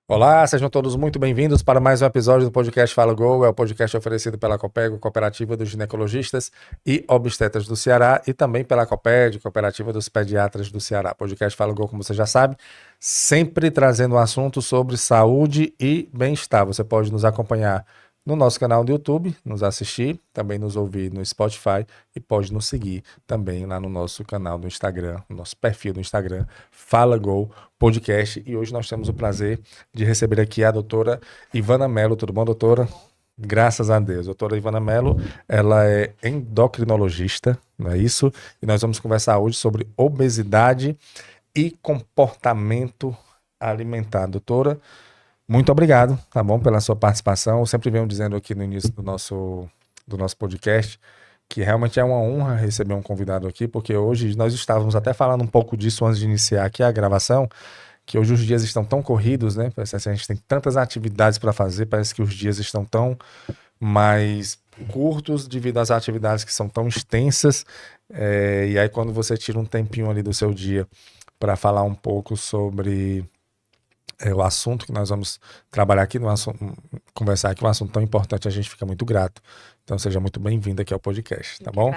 Olá, sejam todos muito bem-vindos para mais um episódio do podcast Fala Go. É o podcast oferecido pela Copego, Cooperativa dos Ginecologistas e Obstetras do Ceará, e também pela Coped, Cooperativa dos Pediatras do Ceará. Podcast Fala Go, como você já sabe, sempre trazendo um assunto sobre saúde e bem-estar. Você pode nos acompanhar no nosso canal do YouTube, nos assistir, também nos ouvir no Spotify e pode nos seguir também lá no nosso canal do Instagram, no nosso perfil do Instagram, Fala Go Podcast. E hoje nós temos o prazer de receber aqui a doutora Ivana Mello. Tudo bom, doutora? Graças a Deus. Doutora Ivana Mello, ela é endocrinologista, não é isso? E nós vamos conversar hoje sobre obesidade e comportamento alimentar. Doutora, muito obrigado, tá bom, pela sua participação. Eu sempre venho dizendo aqui no início do nosso podcast que realmente é uma honra receber um convidado aqui, porque hoje nós estávamos até falando um pouco disso antes de iniciar aqui a gravação, que hoje os dias estão tão corridos, né? Parece que a gente tem tantas atividades para fazer, parece que os dias estão tão mais curtos devido às atividades que são tão extensas. E aí quando você tira um tempinho ali do seu dia para falar um pouco sobre o assunto que nós vamos trabalhar aqui, conversar aqui, um assunto tão importante, a gente fica muito grato. Então seja muito bem-vindo aqui ao podcast, tá bom?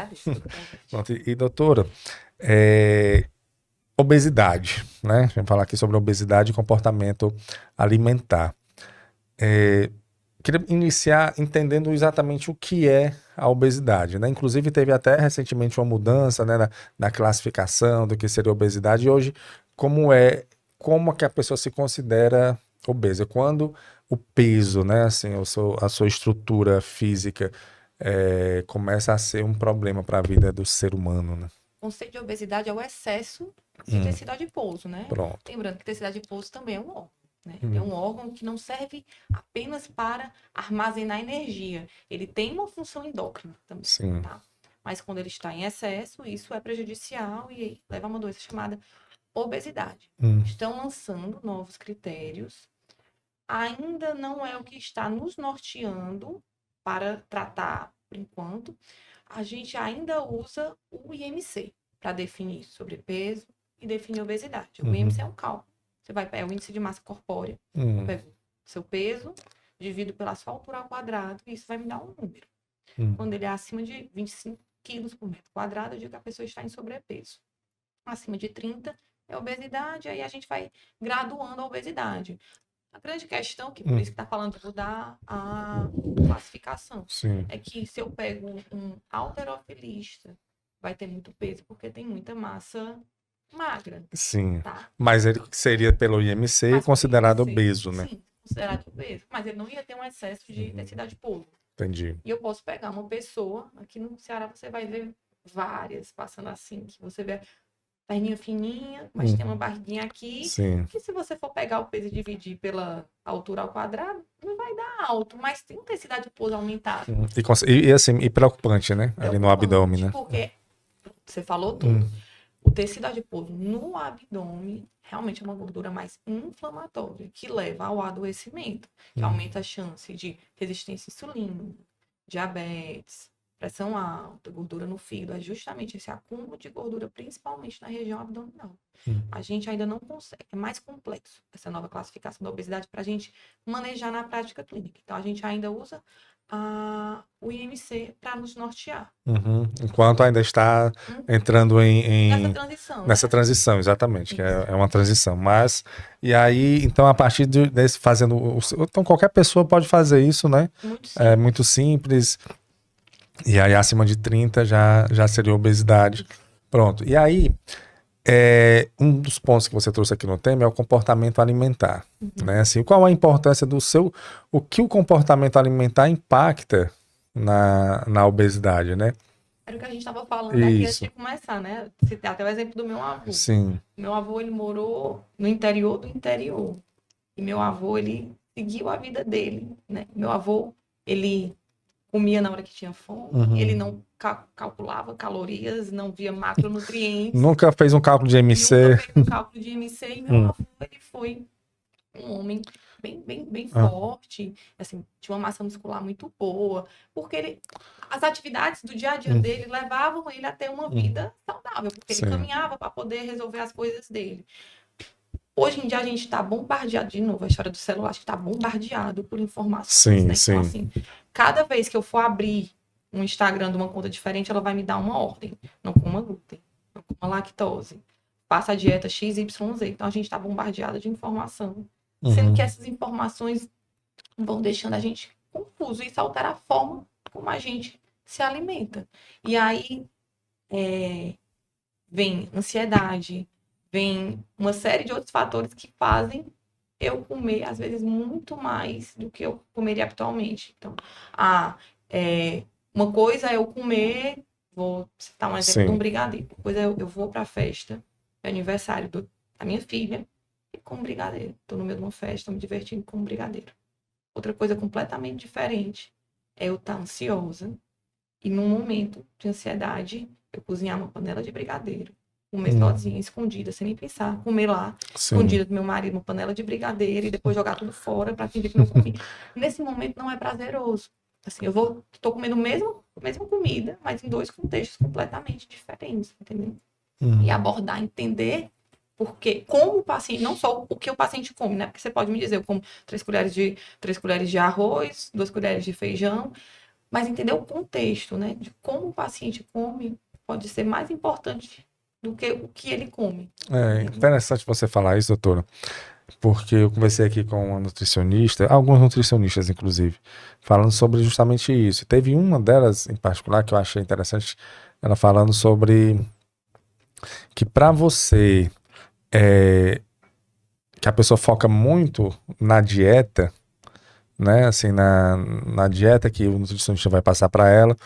Pronto, e doutora, obesidade, né? Vamos falar aqui sobre obesidade e comportamento alimentar. Queria iniciar entendendo exatamente o que é a obesidade, né? Inclusive teve até recentemente uma mudança, né, na classificação do que seria obesidade. E hoje, como é que a pessoa se considera obesa? Quando o peso, né, assim, a sua estrutura física começa a ser um problema para a vida do ser humano, né? O conceito de obesidade é o excesso de tecido adiposo, né? Pronto. Lembrando que tecido adiposo também é um órgão, né? É um órgão que não serve apenas para armazenar energia. Ele tem uma função endócrina também, Sim. tá? Mas quando ele está em excesso, isso é prejudicial e leva a uma doença chamada obesidade. Estão lançando novos critérios. Ainda não é o que está nos norteando para tratar, por enquanto. A gente ainda usa o IMC para definir sobrepeso e definir obesidade. O IMC é um cálculo. Você vai pegar o índice de massa corpórea, pega o seu peso, divido pela sua altura ao quadrado, e isso vai me dar um número. Quando ele é acima de 25 quilos por metro quadrado, eu digo que a pessoa está em sobrepeso. Acima de 30 é obesidade, aí a gente vai graduando a obesidade. A grande questão, que por isso que está falando de mudar a classificação, Sim. é que se eu pego um halterofilista, vai ter muito peso, porque tem muita massa magra. Sim. Tá? Mas ele seria pelo IMC Mas considerado IMC, obeso, né? sim, considerado obeso. Mas ele não ia ter um excesso de tecido adiposo. Entendi. E eu posso pegar uma pessoa, aqui no Ceará você vai ver várias passando assim, que você vê perninha fininha, mas tem uma barriguinha aqui. Sim. Que se você for pegar o peso e dividir pela altura ao quadrado, não vai dar alto, mas tem um tecido adiposo aumentado. E assim, e preocupante, né? Ali no abdômen, né? Porque você falou tudo. O tecido adiposo no abdômen realmente é uma gordura mais inflamatória, que leva ao adoecimento, que aumenta a chance de resistência à insulina, diabetes, pressão alta, gordura no fígado. É justamente esse acúmulo de gordura, principalmente na região abdominal. A gente ainda não consegue, é mais complexo essa nova classificação da obesidade para a gente manejar na prática clínica. Então, a gente ainda usa o IMC para nos nortear. Enquanto ainda está entrando Nessa transição. Nessa transição, exatamente, que é uma transição. Mas, e aí, então, a partir desse fazendo. Então, qualquer pessoa pode fazer isso, né? Muito simples. É muito simples. E aí, acima de 30 já seria obesidade. Pronto. E aí, um dos pontos que você trouxe aqui no tema é o comportamento alimentar. Né? Assim, qual a importância o que o comportamento alimentar impacta na obesidade, né? Era o que a gente estava falando aqui antes de começar, né? Citar até o exemplo do meu avô. Sim. Meu avô, ele morou no interior do interior. E meu avô, ele seguiu a vida dele, né? Meu avô, ele comia na hora que tinha fome, ele não calculava calorias, não via macronutrientes. Nunca fez um cálculo de IMC. Nunca fez um cálculo de IMC. E meu avô, ele foi um homem bem forte, assim, tinha uma massa muscular muito boa, porque as atividades do dia a dia dele levavam ele a ter uma vida saudável, porque ele caminhava para poder resolver as coisas dele. Hoje em dia a gente está bombardeado, de novo, a história do celular, acho que está bombardeado por informações, Sim, né? sim. Então, assim, cada vez que eu for abrir um Instagram de uma conta diferente, ela vai me dar uma ordem. Não coma glúten, não coma lactose, faça a dieta XYZ. Então, a gente está bombardeado de informação. Sendo que essas informações vão deixando a gente confuso. Isso altera a forma como a gente se alimenta. E aí, vem ansiedade, vem uma série de outros fatores que fazem eu comer, às vezes, muito mais do que eu comeria habitualmente. Então, uma coisa é eu comer, vou citar um exemplo de um brigadeiro. Uma coisa é eu vou para a festa de aniversário da minha filha e como brigadeiro. Estou no meio de uma festa, estou me divertindo com um brigadeiro. Outra coisa completamente diferente é eu estar ansiosa e, num momento de ansiedade, eu cozinhar uma panela de brigadeiro, comer sozinha, escondida, sem nem pensar, comer lá, escondida do meu marido, uma panela de brigadeiro e depois jogar tudo fora para fingir que não comi. Nesse momento não é prazeroso. Assim, estou comendo a mesma comida, mas em dois contextos completamente diferentes, entendeu? E abordar, entender porque, como o paciente, não só o que o paciente come, né? Porque você pode me dizer, eu como 3 colheres de arroz, 2 colheres de feijão, mas entender o contexto, né? De como o paciente come pode ser mais importante do que o que ele come. É interessante você falar isso, doutora, porque eu conversei aqui com uma nutricionista, alguns nutricionistas, inclusive, falando sobre justamente isso. Teve uma delas, em particular, que eu achei interessante, ela falando sobre que para você, que a pessoa foca muito na dieta, né, assim, na dieta que o nutricionista vai passar para ela,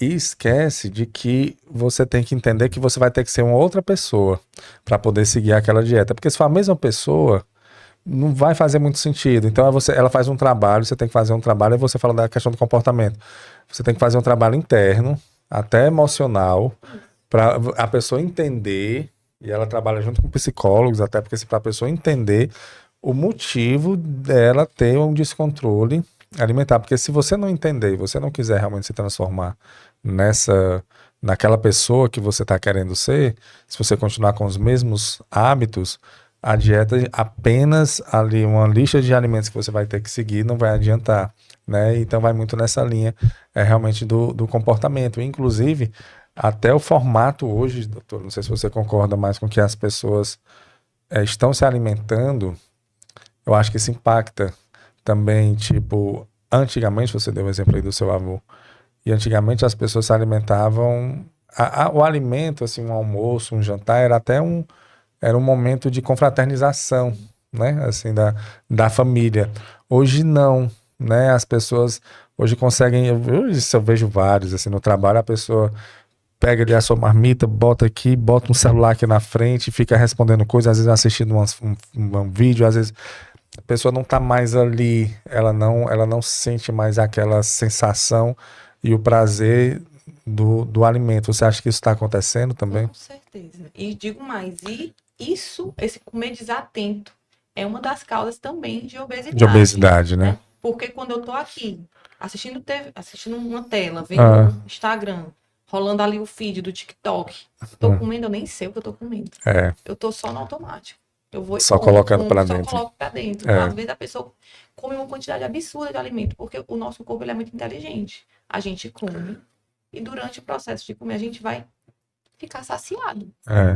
e esquece de que você tem que entender que você vai ter que ser uma outra pessoa para poder seguir aquela dieta. Porque se for a mesma pessoa, não vai fazer muito sentido. Então ela faz um trabalho, você tem que fazer um trabalho, e você fala da questão do comportamento. Você tem que fazer um trabalho interno, até emocional, para a pessoa entender, e ela trabalha junto com psicólogos, até porque para a pessoa entender o motivo dela ter um descontrole alimentar, porque se você não entender, você não quiser realmente se transformar naquela pessoa que você está querendo ser, se você continuar com os mesmos hábitos, a dieta apenas ali uma lista de alimentos que você vai ter que seguir não vai adiantar, né? Então vai muito nessa linha realmente do comportamento, inclusive até o formato hoje, doutor, não sei se você concorda mais com que as pessoas estão se alimentando. Eu acho que isso impacta também, tipo, antigamente, você deu o exemplo aí do seu avô, e antigamente as pessoas se alimentavam, o alimento, assim, um almoço, um jantar, era um momento de confraternização, né, assim, da família. Hoje não, né, as pessoas hoje conseguem, eu vejo vários, assim, no trabalho, a pessoa pega ali a sua marmita, bota aqui, bota um celular aqui na frente, fica respondendo coisas, às vezes assistindo um vídeo, às vezes a pessoa não está mais ali, ela não sente mais aquela sensação e o prazer do alimento. Você acha que isso está acontecendo também? Com certeza. E digo mais, esse comer desatento é uma das causas também de obesidade. De obesidade, né? Porque quando eu tô aqui assistindo uma tela, vendo o Instagram, rolando ali o feed do TikTok, tô comendo, eu nem sei o que eu tô comendo. Eu tô só no automático. Eu vou só colocando para dentro. Só coloco para dentro. Então, às vezes a pessoa come uma quantidade absurda de alimento, porque o nosso corpo ele é muito inteligente. A gente come e durante o processo de comer a gente vai ficar saciado.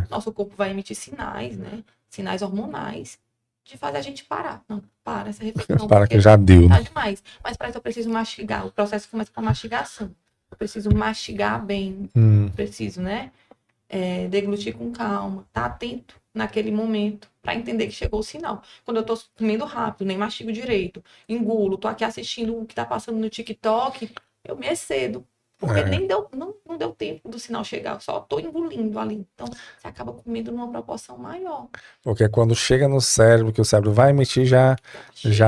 Nosso corpo vai emitir sinais, né? Sinais hormonais de fazer a gente parar. Não, para essa refeição. Para que já deu. Tá demais. Mas para isso eu preciso mastigar. O processo começa com a mastigação. Eu preciso mastigar bem. Preciso, né? Deglutir com calma. Tá atento naquele momento para entender que chegou o sinal. Quando eu tô comendo rápido, nem mastigo direito, engulo, tô aqui assistindo o que tá passando no TikTok, eu me excedo. Porque não deu tempo do sinal chegar, eu só tô engolindo ali. Então, você acaba comendo numa proporção maior. Porque quando chega no cérebro, que o cérebro vai emitir, já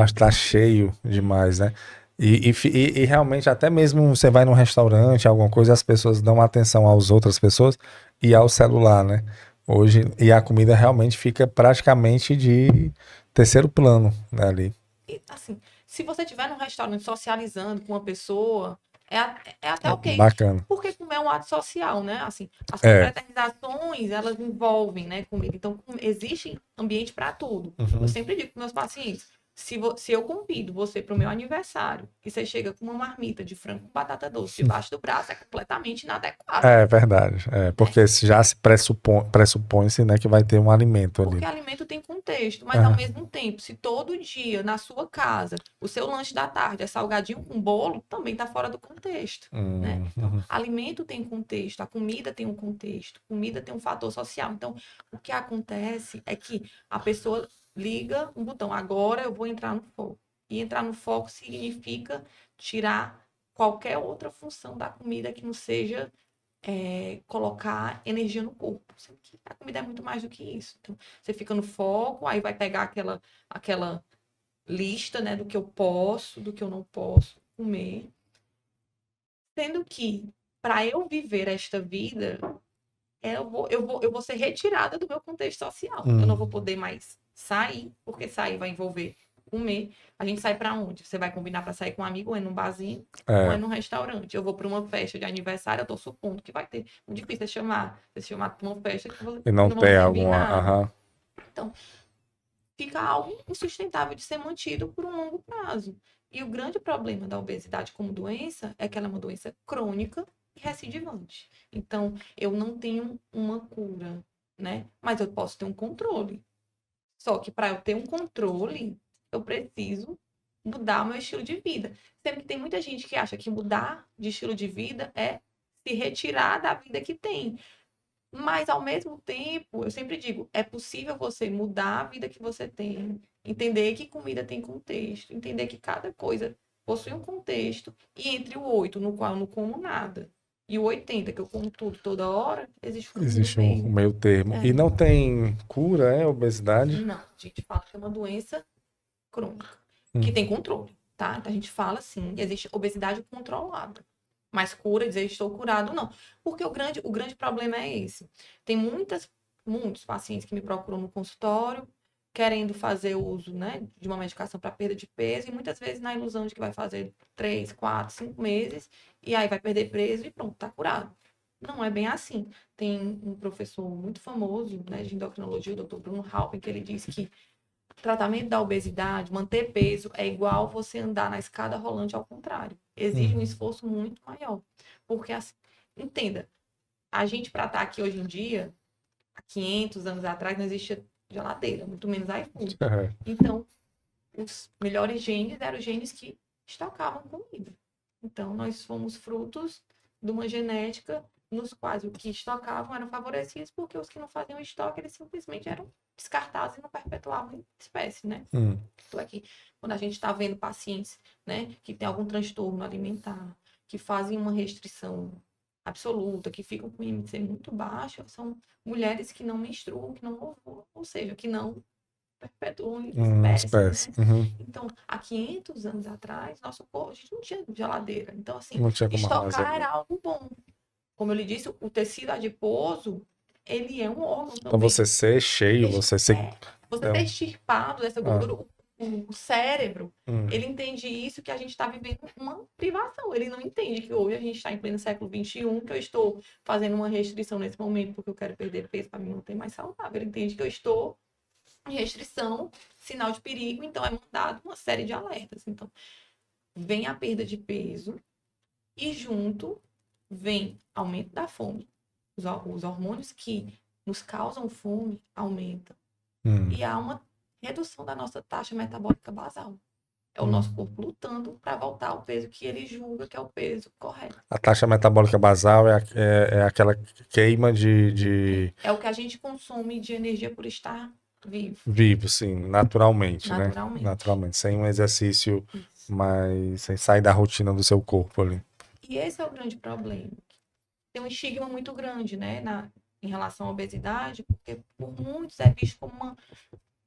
está cheio demais, né? E realmente, até mesmo você vai num restaurante, alguma coisa, as pessoas dão atenção às outras pessoas e ao celular, né? Hoje, e a comida realmente fica praticamente de terceiro plano, né, ali. E, assim, se você estiver num restaurante socializando com uma pessoa, é até ok. Bacana. Porque comer é um ato social, né? Assim, as É. confraternizações, elas envolvem, né, comida. Então, existe ambiente para tudo. Eu Uhum. sempre digo para meus pacientes, se eu convido você para o meu aniversário e você chega com uma marmita de frango com batata doce debaixo do braço, é completamente inadequado. É verdade. Porque já se pressupõe-se, né, que vai ter um alimento ali. Porque alimento tem contexto, mas ao É. mesmo tempo, se todo dia na sua casa o seu lanche da tarde é salgadinho com bolo, também está fora do contexto, né? Então, Uhum. alimento tem contexto, a comida tem um contexto, comida tem um fator social. Então, o que acontece é que a pessoa liga um botão, agora eu vou entrar no foco. E entrar no foco significa tirar qualquer outra função da comida que não seja colocar energia no corpo. Sendo que a comida é muito mais do que isso. Então, você fica no foco, aí vai pegar aquela lista, né, do que eu posso, do que eu não posso comer. Sendo que, para eu viver esta vida, eu vou ser retirada do meu contexto social. Eu não vou poder mais sair, porque sair vai envolver comer. A gente sai para onde? Você vai combinar para sair com um amigo, ou é num barzinho, ou é num restaurante. Eu vou para uma festa de aniversário, eu tô supondo que vai ter. Muito difícil você chamar para uma festa que E não não vão tem servir alguma. nada. Aham. Então, fica algo insustentável de ser mantido por um longo prazo. E o grande problema da obesidade como doença é que ela é uma doença crônica e recidivante. Então, eu não tenho uma cura, né? Mas eu posso ter um controle. Só que para eu ter um controle, eu preciso mudar o meu estilo de vida. Sendo que tem muita gente que acha que mudar de estilo de vida é se retirar da vida que tem. Mas, ao mesmo tempo, eu sempre digo, é possível você mudar a vida que você tem, entender que comida tem contexto, entender que cada coisa possui um contexto, e entre o 8, no qual eu não como nada, e o 80, que eu como tudo toda hora, existe o caminho do Existe um meio. meio termo. E É. não tem cura, obesidade? Não, a gente fala que é uma doença crônica, que Hum. tem controle, tá? Então, a gente fala assim, existe obesidade controlada. Mas cura, dizer estou curado, não. Porque o grande problema é esse. Tem muitos pacientes que me procuram no consultório, querendo fazer uso, né, de uma medicação para perda de peso, e muitas vezes na ilusão de que vai fazer 3, 4, 5 meses, e aí vai perder peso e pronto, tá curado. Não é bem assim. Tem um professor muito famoso, né, de endocrinologia, o Dr. Bruno Halpern, que ele diz que o tratamento da obesidade, manter peso, é igual você andar na escada rolante ao contrário. Exige um esforço muito maior. Porque, assim, entenda, a gente, para estar aqui hoje em dia, há 500 anos atrás, não existia geladeira, muito menos iFood. Então, os melhores genes eram os genes que estocavam comida. Então, nós fomos frutos de uma genética nos quais o que estocavam eram favorecidos, porque os que não faziam estoque, eles simplesmente eram descartados e não perpetuavam a espécie, né? Então, aqui, quando a gente está vendo pacientes, né, que tem algum transtorno alimentar, que fazem uma restrição absoluta, que ficam com índice muito baixo, são mulheres que não menstruam, que não ovulam, ou seja, que não perpetuam espécies, Espécie. né? Então, há 500 anos atrás, nosso corpo, a gente não tinha geladeira. Então, assim, Não tinha como estocar armazenar. era algo bom. Como eu lhe disse, o tecido adiposo, ele é um órgão Então também. você ser cheio, você ser. Você É ter um... extirpado dessa Ah. gordura, o cérebro, ele entende isso, que a gente está vivendo uma privação. Ele não entende que hoje a gente está em pleno século XXI, que eu estou fazendo uma restrição nesse momento porque eu quero perder peso para me manter mais saudável. Ele entende que eu estou em restrição, sinal de perigo, então é mandado uma série de alertas. Então, vem a perda de peso e junto vem aumento da fome. Os hormônios que nos causam fome aumentam. E há uma redução da nossa taxa metabólica basal. É o nosso corpo lutando para voltar ao peso que ele julga que é o peso correto. A taxa metabólica basal é aquela queima de... É o que a gente consome de energia por estar vivo. Vivo, sim, naturalmente, né? Naturalmente. Naturalmente, sem um exercício mais... Sem sair da rotina do seu corpo ali. E esse é o grande problema. Tem um estigma muito grande, né, em relação à obesidade, porque por muitos é visto como uma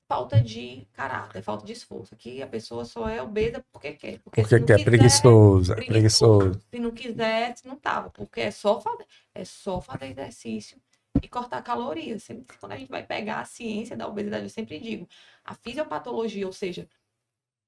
falta de caráter, falta de esforço. Aqui a pessoa só é obesa porque quer. Porque se Porque não que é quiser, preguiçoso, é preguiçoso. preguiçoso. Se não quisesse, não tava. Porque é só fazer exercício e cortar calorias. Sempre quando a gente vai pegar a ciência da obesidade, eu sempre digo, a fisiopatologia, ou seja,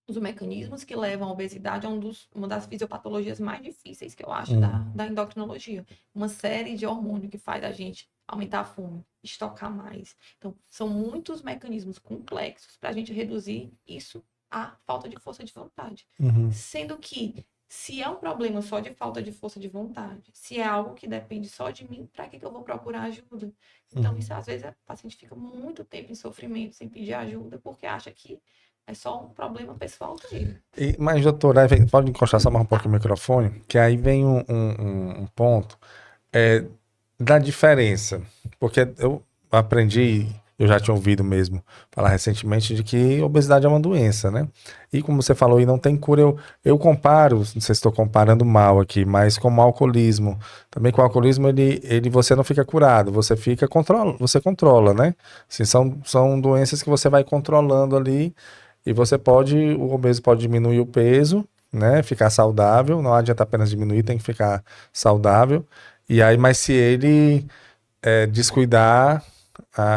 os mecanismos que levam à obesidade é uma das fisiopatologias mais difíceis que eu acho da endocrinologia. Uma série de hormônios que faz a gente aumentar a fome, estocar mais. Então, são muitos mecanismos complexos para a gente reduzir isso à falta de força de vontade. Sendo que, se é um problema só de falta de força de vontade, se é algo que depende só de mim, para que eu vou procurar ajuda? Então, isso às vezes o paciente fica muito tempo em sofrimento sem pedir ajuda, porque acha que é só um problema pessoal dele. Mas, doutor, aí pode encostar só mais um pouco o microfone, que aí vem um ponto da diferença. Porque eu aprendi, eu já tinha ouvido mesmo falar recentemente de que obesidade é uma doença, né? E como você falou, e não tem cura, eu comparo, não sei se estou comparando mal aqui, mas com o alcoolismo. Também com o alcoolismo, você não fica curado, você controla, né? Assim, são doenças que você vai controlando ali. E o obeso pode diminuir o peso, né? Ficar saudável. Não adianta apenas diminuir, tem que ficar saudável. E aí, mas se ele descuidar,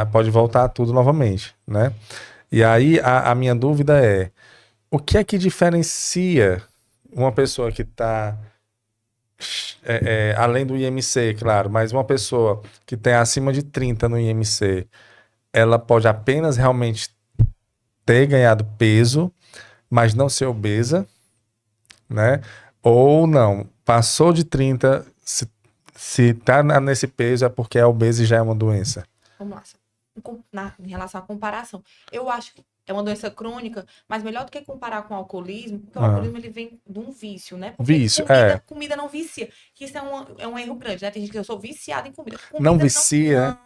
pode voltar tudo novamente, né? E aí, a minha dúvida é, o que é que diferencia uma pessoa que está, além do IMC, claro, mas uma pessoa que tem acima de 30 no IMC, ela pode apenas realmente ter ganhado peso, mas não ser obesa, né? Ou não, passou de 30, se tá nesse peso é porque é obesa e já é uma doença. Vamos lá, em relação à comparação. Eu acho que é uma doença crônica, mas melhor do que comparar com o alcoolismo, porque o alcoolismo ele vem de um vício, né? Porque vício, comida não vicia. Que isso é um erro grande, né? Tem gente que eu sou viciada em comida. Não vicia?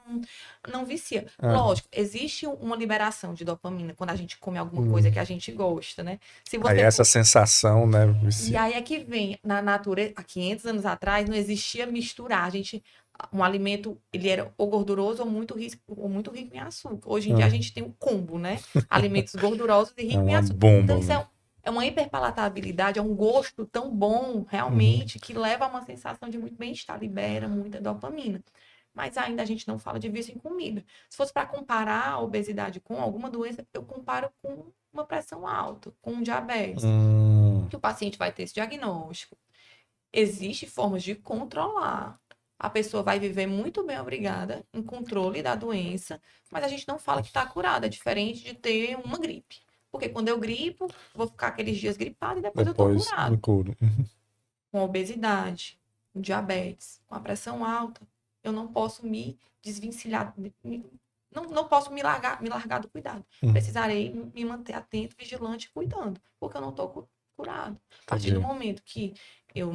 Não vicia. Lógico, existe uma liberação de dopamina quando a gente come alguma coisa que a gente gosta, né? Se você aí essa sensação, né? Vicia. E aí é que vem, na natureza, há 500 anos atrás, não existia misturar. Um alimento, ele era ou gorduroso ou muito rico em açúcar. Hoje em dia a gente tem um combo, né? Alimentos gordurosos e ricos em açúcar. Bomba, então isso é uma hiperpalatabilidade, é um gosto tão bom, realmente, que leva a uma sensação de muito bem-estar, libera muita dopamina. Mas ainda a gente não fala de vício em comida. Se fosse para comparar a obesidade com alguma doença, eu comparo com uma pressão alta, com um diabetes. Que o paciente vai ter esse diagnóstico. Existem formas de controlar. A pessoa vai viver muito bem, obrigada, em controle da doença, mas a gente não fala que está curada. É diferente de ter uma gripe. Porque quando eu gripo, vou ficar aqueles dias gripado e depois eu estou curado. Me curo. Com a obesidade, com diabetes, com a pressão alta, eu não posso me desvencilhar, não posso me largar do cuidado. Precisarei me manter atento, vigilante, cuidando, porque eu não estou curado. A partir do momento que eu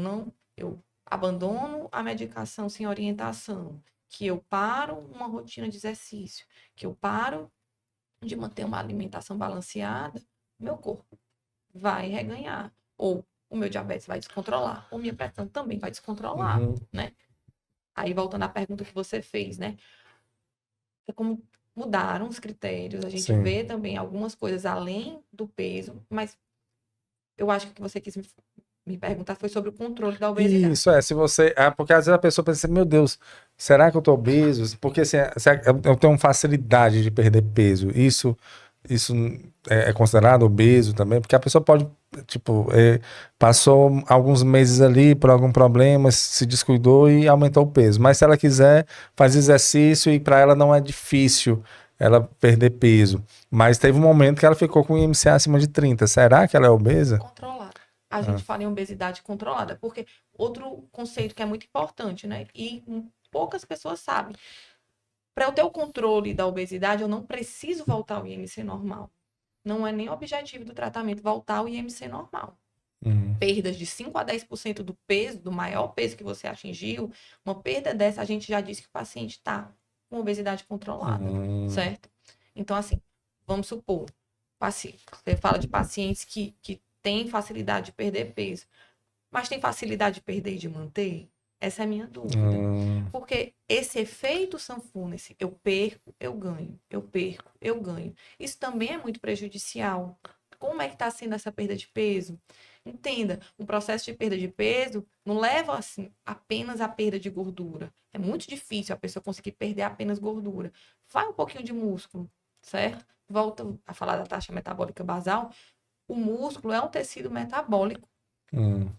abandono a medicação sem orientação, que eu paro uma rotina de exercício, que eu paro de manter uma alimentação balanceada, meu corpo vai reganhar. Ou o meu diabetes vai descontrolar, ou minha pressão também vai descontrolar, né? Aí, voltando à pergunta que você fez, né? É como mudaram os critérios, a gente vê também algumas coisas além do peso, mas eu acho que o que você quis me perguntar foi sobre o controle da obesidade. Isso, se você... porque às vezes a pessoa pensa assim, meu Deus, será que eu tô obeso? Porque assim, eu tenho facilidade de perder peso. Isso é considerado obeso também? Porque a pessoa pode, tipo, passou alguns meses ali por algum problema, se descuidou e aumentou o peso. Mas se ela quiser, faz exercício e para ela não é difícil ela perder peso. Mas teve um momento que ela ficou com o IMC acima de 30. Será que ela é obesa? Controlada. A gente fala em obesidade controlada, porque outro conceito que é muito importante, né? E poucas pessoas sabem. Para eu ter o controle da obesidade, eu não preciso voltar ao IMC normal. Não é nem o objetivo do tratamento voltar ao IMC normal. Perdas de 5 a 10% do peso, do maior peso que você atingiu, uma perda dessa, a gente já disse que o paciente está com obesidade controlada, certo? Então, assim, vamos supor, você fala de pacientes que têm facilidade de perder peso, mas tem facilidade de perder e de manter? Essa é a minha dúvida. Porque esse efeito sanfona, eu perco, eu ganho. Eu perco, eu ganho. Isso também é muito prejudicial. Como é que está sendo essa perda de peso? Entenda, um processo de perda de peso não leva assim apenas a perda de gordura. É muito difícil a pessoa conseguir perder apenas gordura. Vai um pouquinho de músculo, certo? Volta a falar da taxa metabólica basal. O músculo é um tecido metabólico.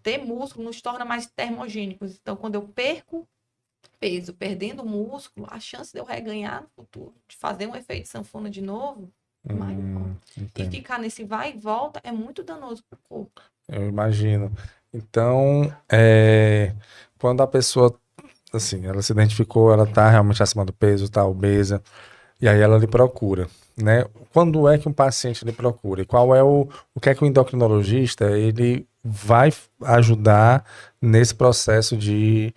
Ter músculo nos torna mais termogênicos. Então, quando eu perco peso, perdendo músculo, a chance de eu reganhar no futuro, de fazer um efeito sanfona de novo, é maior. E ficar nesse vai e volta é muito danoso para o corpo. Eu imagino. Então, quando a pessoa, assim, ela se identificou, ela tá realmente acima do peso, tá obesa, e aí ela lhe procura, né? Quando é que um paciente lhe procura? E qual é o que é que o endocrinologista, ele vai ajudar nesse processo de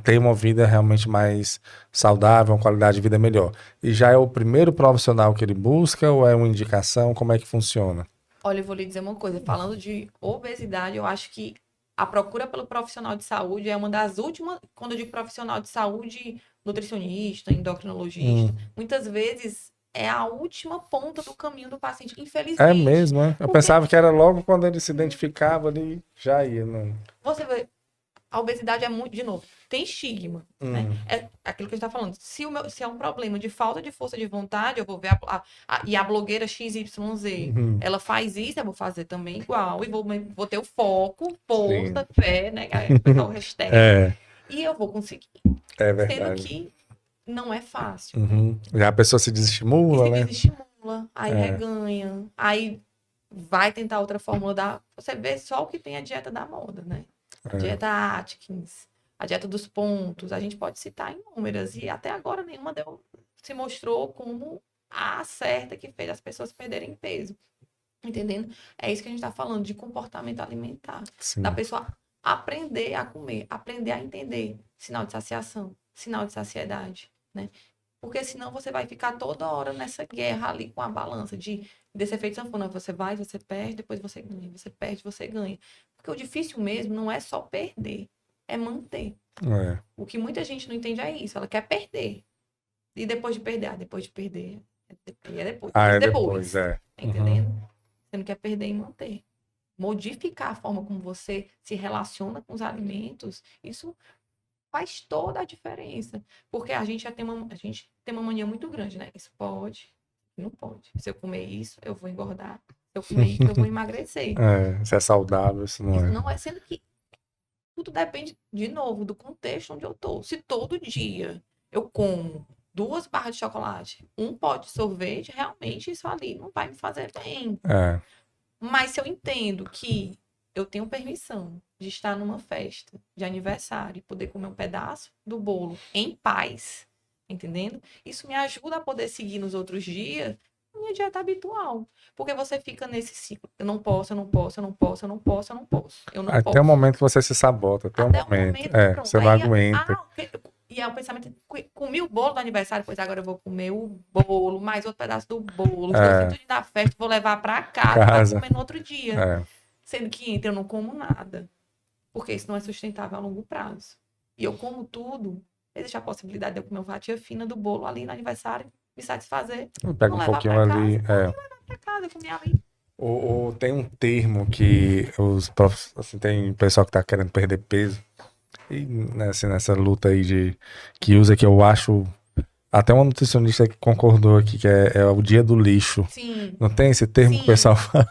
ter uma vida realmente mais saudável, uma qualidade de vida melhor? E já é o primeiro profissional que ele busca ou é uma indicação? Como é que funciona? Olha, eu vou lhe dizer uma coisa. Falando de obesidade, eu acho que a procura pelo profissional de saúde é uma das últimas. Quando eu digo profissional de saúde, nutricionista, endocrinologista, muitas vezes é a última ponta do caminho do paciente, infelizmente. É mesmo, é? Eu pensava que era logo quando ele se identificava ali, já ia, não. Você vê, a obesidade é muito, de novo, tem estigma, né? É aquilo que a gente tá falando. Se é um problema de falta de força de vontade, eu vou ver e a blogueira XYZ, ela faz isso, eu vou fazer também igual. E vou ter o foco, força, fé, né? O hashtag. E eu vou conseguir. É verdade. Sendo que não é fácil. Já a pessoa se desestimula, né? Se desestimula, aí reganha, aí vai tentar outra fórmula Você vê só o que tem a dieta da moda, né? A dieta Atkins, a dieta dos pontos, a gente pode citar inúmeras, e até agora nenhuma se mostrou como a certa que fez as pessoas perderem peso. Entendendo? É isso que a gente está falando, de comportamento alimentar. Sim. Da pessoa aprender a comer, aprender a entender sinal de saciação, sinal de saciedade, né? Porque senão você vai ficar toda hora nessa guerra ali com a balança desse efeito sanfona. Você vai, você perde, depois você ganha. Você perde, você ganha. Porque o difícil mesmo não é só perder, é manter. O que muita gente não entende é isso. Ela quer perder. E depois de perder, depois de perder. Depois. Tá entendendo? Você não quer perder e manter. Modificar a forma como você se relaciona com os alimentos, isso faz toda a diferença. Porque a gente tem uma mania muito grande, né? Isso pode, não pode. Se eu comer isso, eu vou engordar. Se eu comer isso, eu vou emagrecer. Se é saudável, isso não é. Isso não é, sendo que tudo depende, de novo, do contexto onde eu tô. Se todo dia eu como 2 barras de chocolate, 1 pote de sorvete, realmente isso ali não vai me fazer bem. Mas se eu entendo que eu tenho permissão de estar numa festa de aniversário e poder comer um pedaço do bolo em paz, entendendo? Isso me ajuda a poder seguir nos outros dias a minha dieta habitual. Porque você fica nesse ciclo. Eu não posso, eu não posso, eu não posso, eu não posso, eu não posso. Eu não posso. Até o momento que você se sabota, até o momento. Você não aguenta. E é o pensamento, comi o bolo do aniversário, pois agora eu vou comer o bolo, mais outro pedaço do bolo, tudo da festa, vou levar para casa para comer no outro dia. Sendo que eu não como nada. Porque isso não é sustentável a longo prazo. E eu como tudo, existe a possibilidade de eu comer uma fatia fina do bolo ali no aniversário, me satisfazer. Pega um pouquinho ali. Levar pra casa, eu comer ali. Tem um termo que assim, tem pessoal que tá querendo perder peso. E nessa luta aí que usa, que eu acho, até uma nutricionista que concordou aqui, que é o dia do lixo. Sim. Não tem esse termo que o pessoal fala?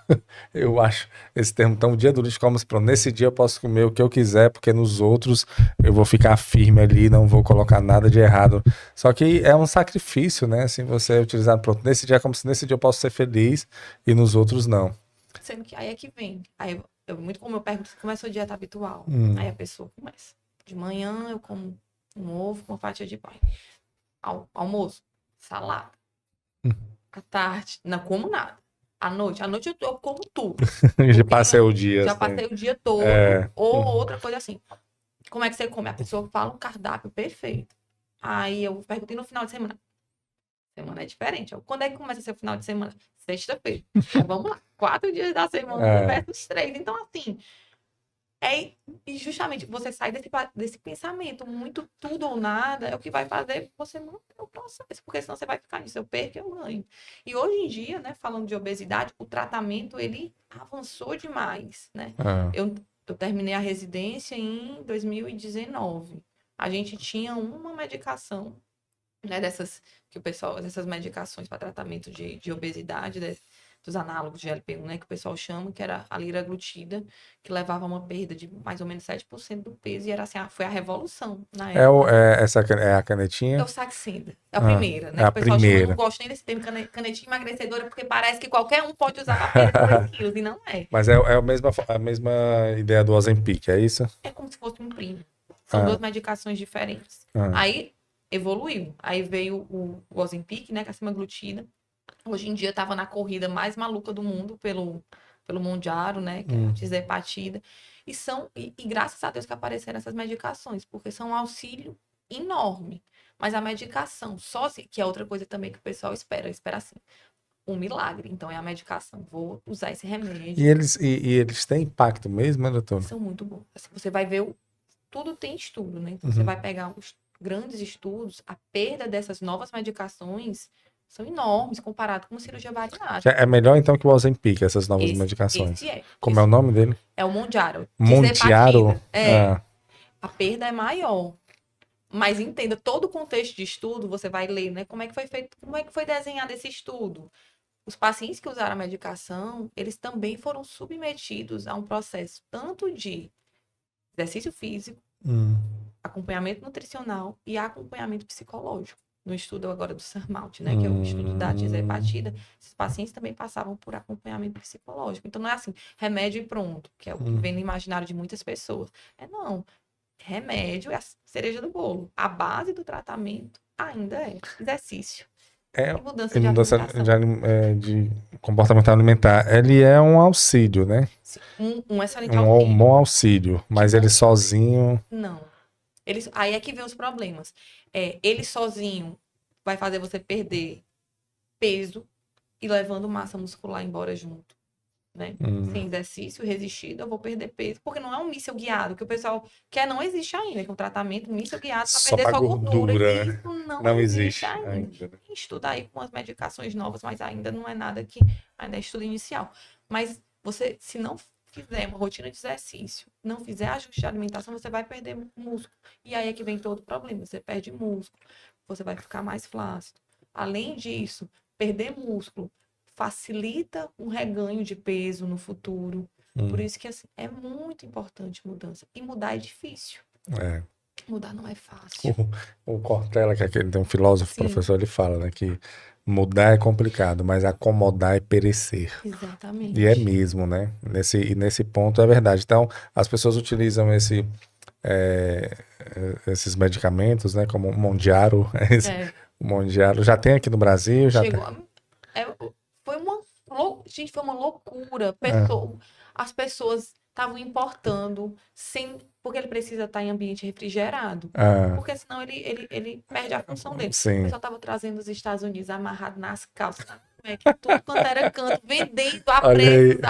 Eu acho esse termo. Então, o dia do lixo, como se pronto, nesse dia eu posso comer o que eu quiser, porque nos outros eu vou ficar firme ali, não vou colocar nada de errado. Só que é um sacrifício, né? Assim, você utilizar, pronto, nesse dia, como se nesse dia eu posso ser feliz e nos outros não. Sendo que aí é que vem. Aí muito como eu pergunto, como é a sua dieta habitual? Aí a pessoa começa. De manhã eu como um ovo com uma fatia de pão. Almoço, salada. À tarde, não como nada. À noite eu como tudo. Já passei o dia. Já passei o dia todo. Ou outra coisa assim. Como é que você come? A pessoa fala um cardápio perfeito. Aí eu perguntei no final de semana. Semana é diferente. Quando é que começa seu final de semana? Sexta-feira. Então, vamos lá. 4 dias da semana versus 3. Então, assim, e justamente você sai desse pensamento muito tudo ou nada é o que vai fazer você manter o processo, porque senão você vai ficar nisso, eu perco, eu ganho. E hoje em dia, né, falando de obesidade, o tratamento, ele avançou demais, né? Eu terminei a residência em 2019. A gente tinha uma medicação, né, dessas medicações para tratamento de obesidade, dos análogos de GLP-1, né, que o pessoal chama, que era a liraglutida, que levava a uma perda de mais ou menos 7% do peso, e era assim, foi a revolução na época. Essa é a canetinha? É o Saxenda. É a primeira, né? É a o pessoal chama, eu primeira. não gosto nem desse termo canetinha emagrecedora, porque parece que qualquer um pode usar para perder 2 quilos, e não é. Mas é a mesma ideia do Ozempic, é isso? É como se fosse um primo. São 2 medicações diferentes. Aí evoluiu. Aí veio o Ozempic, né? Que é a semaglutida. Hoje em dia estava na corrida mais maluca do mundo pelo Mounjaro, né? Que é a tirzepatida. E graças a Deus que apareceram essas medicações, porque são um auxílio enorme. Mas a medicação, que é outra coisa também que o pessoal espera assim, um milagre. Então é a medicação. Vou usar esse remédio. E eles têm impacto mesmo, né, doutor? São muito bons. Assim, você vai ver, tudo tem estudo, né? Então você vai pegar os grandes estudos, a perda dessas novas medicações são enormes comparado com uma cirurgia bariátrica. É melhor então que o Ozempic, essas novas medicações. Como é o nome dele? É o Mounjaro. Mounjaro? A perda é maior. Mas entenda, todo o contexto de estudo, você vai ler, né? Como é que foi feito, como é que foi desenhado esse estudo? Os pacientes que usaram a medicação, eles também foram submetidos a um processo tanto de exercício físico, acompanhamento nutricional e acompanhamento psicológico. No estudo agora do SURMOUNT, né, que é o estudo da tirzepatida, esses pacientes também passavam por acompanhamento psicológico. Então não é assim, remédio e pronto, que é o que vem no imaginário de muitas pessoas. Não, remédio é a cereja do bolo. A base do tratamento ainda é exercício. E mudança de alimentação. De comportamento alimentar. Ele é um auxílio, né? Um excelente auxílio. Um bom auxílio, mas ele sozinho... Não. Aí é que vem os problemas. Ele sozinho vai fazer você perder peso e levando massa muscular embora junto. Né? Sem exercício resistido, eu vou perder peso. Porque não é um míssil guiado, que o pessoal quer, não existe ainda, que é um tratamento míssil guiado para perder só gordura. Isso não existe ainda. Tem estudo aí com as medicações novas, mas ainda não é nada que... Ainda é estudo inicial. Mas você, se não fizer uma rotina de exercício, não fizer ajuste de alimentação, você vai perder músculo. E aí é que vem todo o problema. Você perde músculo, você vai ficar mais flácido. Além disso, perder músculo facilita um reganho de peso no futuro. Por isso que assim, é muito importante mudança. E mudar é difícil. Mudar não é fácil. O Cortella, que tem um filósofo, professor, ele fala, né, que mudar é complicado, mas acomodar é perecer. Exatamente. E é mesmo, né? Nesse ponto é verdade. Então, as pessoas utilizam esses medicamentos, né, como o Mounjaro. O Mounjaro já tem aqui no Brasil? Foi uma loucura. As pessoas estavam importando porque ele precisa estar em ambiente refrigerado. Porque senão ele perde a função dele. Sim. O pessoal estava trazendo dos Estados Unidos amarrado nas calças, tudo quanto era canto, vendendo a preço.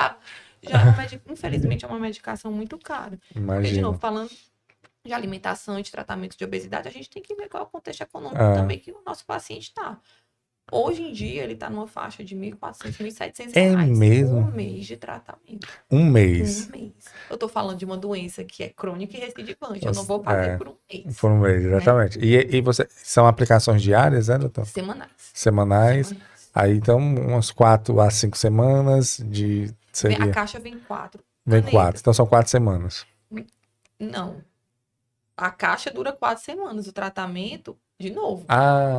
Infelizmente é uma medicação muito cara. Porque, de novo, falando de alimentação e de tratamento de obesidade, a gente tem que ver qual é o contexto econômico também que o nosso paciente está. Hoje em dia, ele está numa faixa de R$1.400, R$1.700. É mesmo? Um mês de tratamento. Um mês? Um mês. Eu estou falando de uma doença que é crônica e recidivante. Eu não vou fazer por um mês. Por um mês, exatamente. Né? E são aplicações diárias, né, doutor? Semanais. Aí, então, umas 4 a 5 semanas seria... A caixa vem 4. Vem 4. Então, são 4 semanas. Não. A caixa dura 4 semanas. O tratamento... De novo.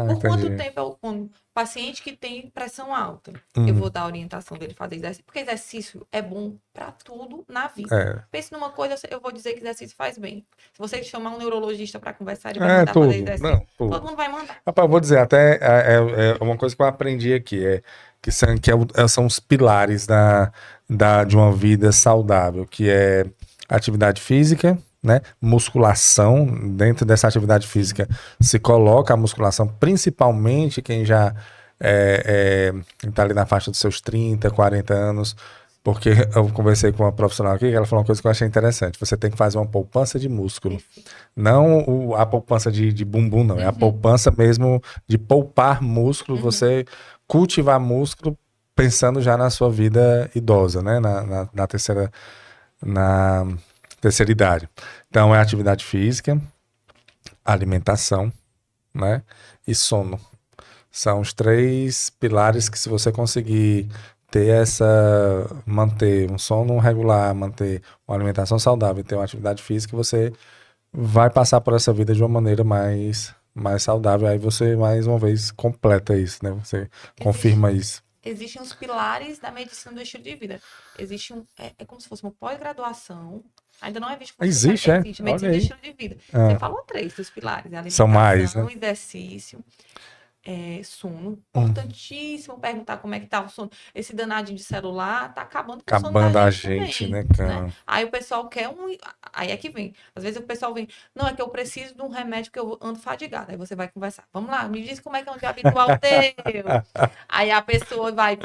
Por quanto tempo o paciente que tem pressão alta? Eu vou dar a orientação dele fazer exercício. Porque exercício é bom para tudo na vida. Pense numa coisa, eu vou dizer que exercício faz bem. Se você chamar um neurologista para conversar, ele vai mandar fazer exercício. Não, todo mundo vai mandar. Rapaz, eu vou dizer, até uma coisa que eu aprendi aqui, são os pilares de uma vida saudável, que é atividade física, né? Musculação. Dentro dessa atividade física se coloca a musculação, principalmente quem já está ali na faixa dos seus 30, 40 anos, porque eu conversei com uma profissional aqui, que ela falou uma coisa que eu achei interessante: você tem que fazer uma poupança de músculo, não a poupança de bumbum, não, é a poupança mesmo de poupar músculo, você cultivar músculo pensando já na sua vida idosa, né? Na terceira idade. Então, é atividade física, alimentação, né, e sono. São os 3 pilares que, se você conseguir manter um sono regular, manter uma alimentação saudável, ter uma atividade física, você vai passar por essa vida de uma maneira mais saudável. Aí você, mais uma vez, completa isso, né? Você confirma isso. Existem os pilares da medicina do estilo de vida. Existe é como se fosse uma pós-graduação. Ainda não é visto como existe, existe medicina do estilo de vida. Você falou 3 dos pilares: alimentação, são mais, né? exercício, sono. Importantíssimo perguntar como é que tá o sono. Esse danadinho de celular tá acabando com o sono da gente também, né, cara? Né? Aí o pessoal quer Aí é que vem. Às vezes o pessoal vem, não, é que eu preciso de um remédio que eu ando fadigada. Aí você vai conversar. Vamos lá, me diz como é que é um dia habitual teu. Aí a pessoa vai,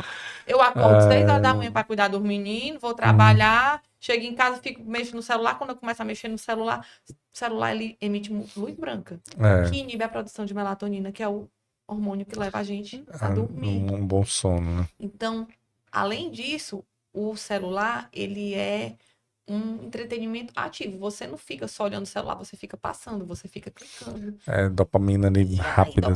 eu acordo 6 horas da manhã para cuidar dos meninos, vou trabalhar, chego em casa, fico mexendo no celular. Quando eu começo a mexer no celular, o celular ele emite luz branca, que inibe a produção de melatonina, que é o hormônio que leva a gente a dormir. Um bom sono, né? Então, além disso, o celular, ele é um entretenimento ativo. Você não fica só olhando o celular, você fica passando, você fica clicando. Dopamina ali rápida.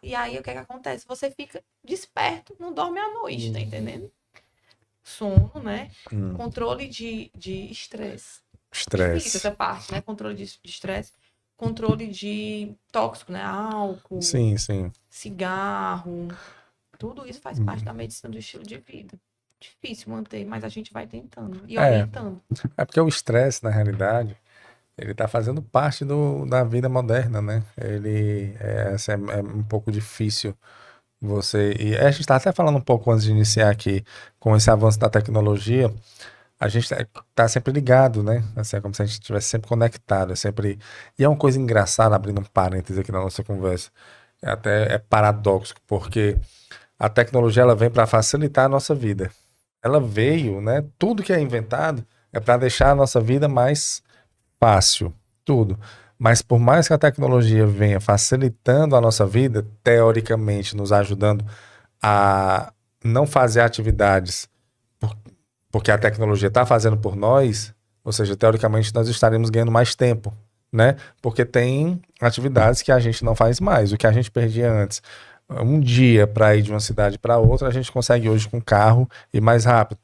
E aí, o que é que acontece? Você fica desperto, não dorme à noite, tá entendendo? Sono, né? Controle de estresse. Difícil essa parte, né? Controle de estresse. Controle de tóxico, né? Álcool, sim. Cigarro. Tudo isso faz parte da medicina do estilo de vida. Difícil manter, mas a gente vai tentando e orientando. É porque o estresse, na realidade, ele tá fazendo parte da vida moderna, né? Ele é um pouco difícil você... E a gente está até falando um pouco antes de iniciar aqui, com esse avanço da tecnologia, a gente tá sempre ligado, né? Assim, é como se a gente estivesse sempre conectado, sempre... E é uma coisa engraçada, abrindo um parênteses aqui na nossa conversa, é paradoxo, porque a tecnologia ela vem para facilitar a nossa vida. Ela veio, né? Tudo que é inventado é para deixar a nossa vida mais fácil, tudo. Mas por mais que a tecnologia venha facilitando a nossa vida, teoricamente nos ajudando a não fazer atividades porque a tecnologia está fazendo por nós, ou seja, teoricamente nós estaremos ganhando mais tempo, né? Porque tem atividades que a gente não faz mais. O que a gente perdia antes, um dia para ir de uma cidade para outra, a gente consegue hoje com carro e mais rápido.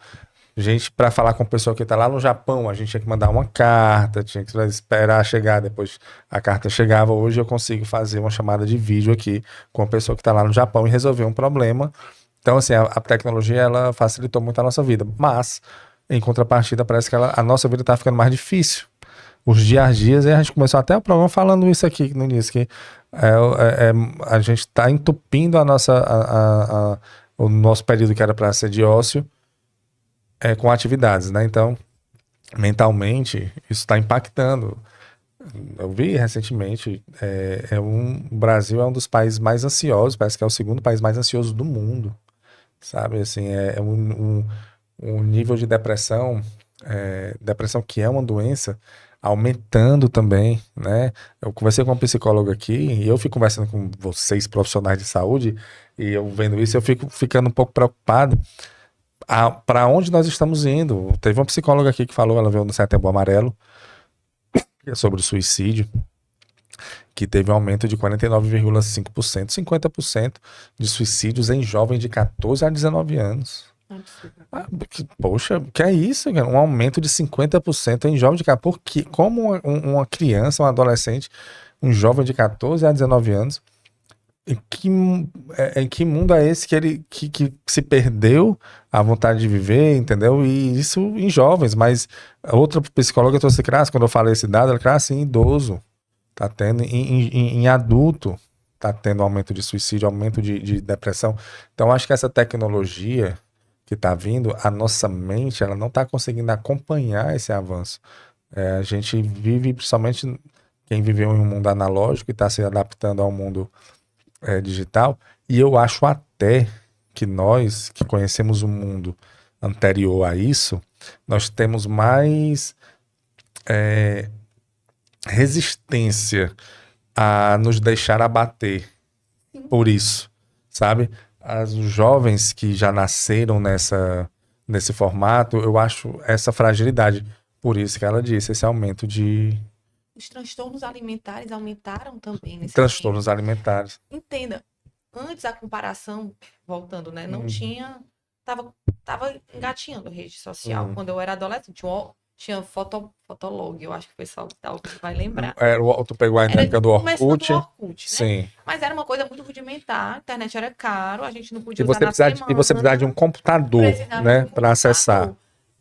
Para falar com a pessoa que está lá no Japão, a gente tinha que mandar uma carta, tinha que esperar chegar, depois a carta chegava. Hoje eu consigo fazer uma chamada de vídeo aqui com a pessoa que está lá no Japão e resolver um problema. Então, assim, a tecnologia, ela facilitou muito a nossa vida, mas, em contrapartida, parece que a nossa vida está ficando mais difícil. Os dias a dias, e a gente começou até o programa falando isso aqui no início, que a gente está entupindo o nosso período que era para ser de ócio com atividades, né? Então, mentalmente, isso está impactando. Eu vi recentemente, o Brasil é um dos países mais ansiosos, parece que é o segundo país mais ansioso do mundo, sabe? Assim, um nível de depressão, depressão que é uma doença, aumentando também, né? Eu conversei com um psicólogo aqui e eu fico conversando com vocês, profissionais de saúde, e eu vendo isso, eu fico ficando um pouco preocupado para onde nós estamos indo. Teve uma psicóloga aqui que falou, ela veio no Setembro Amarelo, que é sobre o suicídio, que teve um aumento de 49,5%, 50% de suicídios em jovens de 14 a 19 anos. Poxa, que é isso, cara? Um aumento de 50% em jovens de 14. Porque como uma criança, um adolescente, um jovem de 14 a 19 anos, em que mundo é esse que ele que se perdeu a vontade de viver, entendeu? E isso em jovens, mas outra psicóloga trouxe quando eu falei esse dado, ela assim, idoso, tá tendo, em adulto, tá tendo aumento de suicídio, aumento de depressão. Então acho que essa tecnologia que tá vindo, a nossa mente, ela não tá conseguindo acompanhar esse avanço. A gente vive, principalmente quem viveu em um mundo analógico e está se adaptando ao mundo digital, e eu acho até que nós, que conhecemos o mundo anterior a isso, nós temos mais resistência a nos deixar abater por isso, sabe? Os jovens que já nasceram nesse formato, eu acho essa fragilidade. Por isso que ela disse, esse aumento de... Os transtornos alimentares aumentaram também nesse transtornos alimentares. Entenda, antes a comparação, voltando, né? Não tinha tava engatinhando a rede social. Quando eu era adolescente, tinha Fotolog, eu acho que o pessoal vai lembrar. Tu pegou a época do Orkut. Do Orkut, né? Sim. Mas era uma coisa muito rudimentar, a internet era caro, a gente não podia usar na semana. E você precisava de um computador, né, para acessar.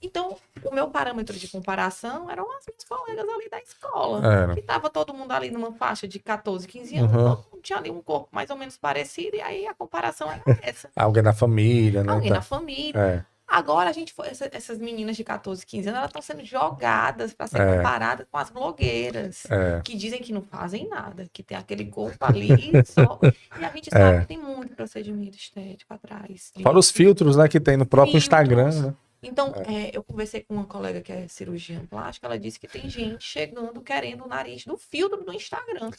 Então, o meu parâmetro de comparação eram as minhas colegas ali da escola. Que tava todo mundo ali numa faixa de 14, 15 anos, todo mundo tinha ali um corpo mais ou menos parecido, e aí a comparação era essa. Alguém na família, né? Alguém na família. Agora, essas meninas de 14, 15 anos, elas estão sendo jogadas para ser comparadas com as blogueiras, que dizem que não fazem nada, que tem aquele corpo ali só. E a gente sabe que tem muito procedimento estético atrás. Fora os filtros, né, que tem no próprio Instagram, né? Então, eu conversei com uma colega que é cirurgiã plástica, ela disse que tem gente chegando querendo o nariz do filtro do Instagram.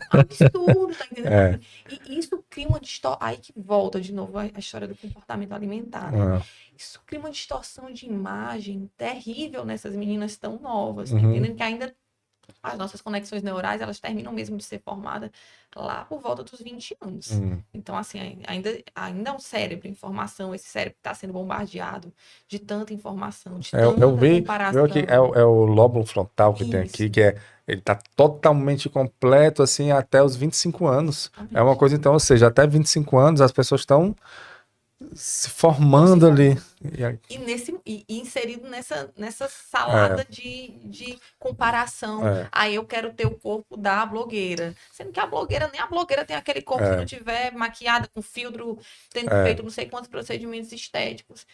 Absurdo, tá entendendo? E isso cria uma distorção. Aí que volta de novo a história do comportamento alimentar, né? Isso cria uma distorção de imagem terrível nessas meninas tão novas, tá entendendo? Que ainda as nossas conexões neurais, elas terminam mesmo de ser formadas lá por volta dos 20 anos. Então, assim, ainda é um cérebro, informação, esse cérebro que está sendo bombardeado de tanta informação, de tanta comparação. Que é o lóbulo frontal que tem aqui, ele está totalmente completo, assim, até os 25 anos. Exatamente. É uma coisa, então, ou seja, até 25 anos as pessoas estão se formando ali. E inserido nessa salada de comparação. Aí eu quero ter o corpo da blogueira. Sendo que nem a blogueira tem aquele corpo se não tiver maquiada com filtro, tendo feito não sei quantos procedimentos estéticos.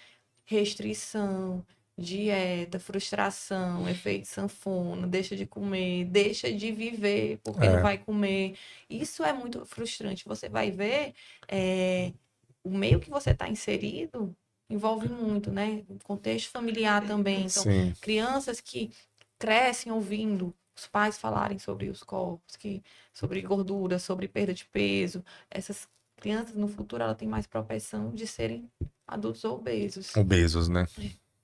Restrição, dieta, frustração, efeito sanfona, deixa de comer, deixa de viver porque não vai comer. Isso é muito frustrante. Você vai ver... o meio que você está inserido envolve muito, né? O contexto familiar também. Então, crianças que crescem ouvindo os pais falarem sobre os corpos, sobre gordura, sobre perda de peso. Essas crianças, no futuro, elas têm mais propensão de serem adultos obesos. Obesos, né?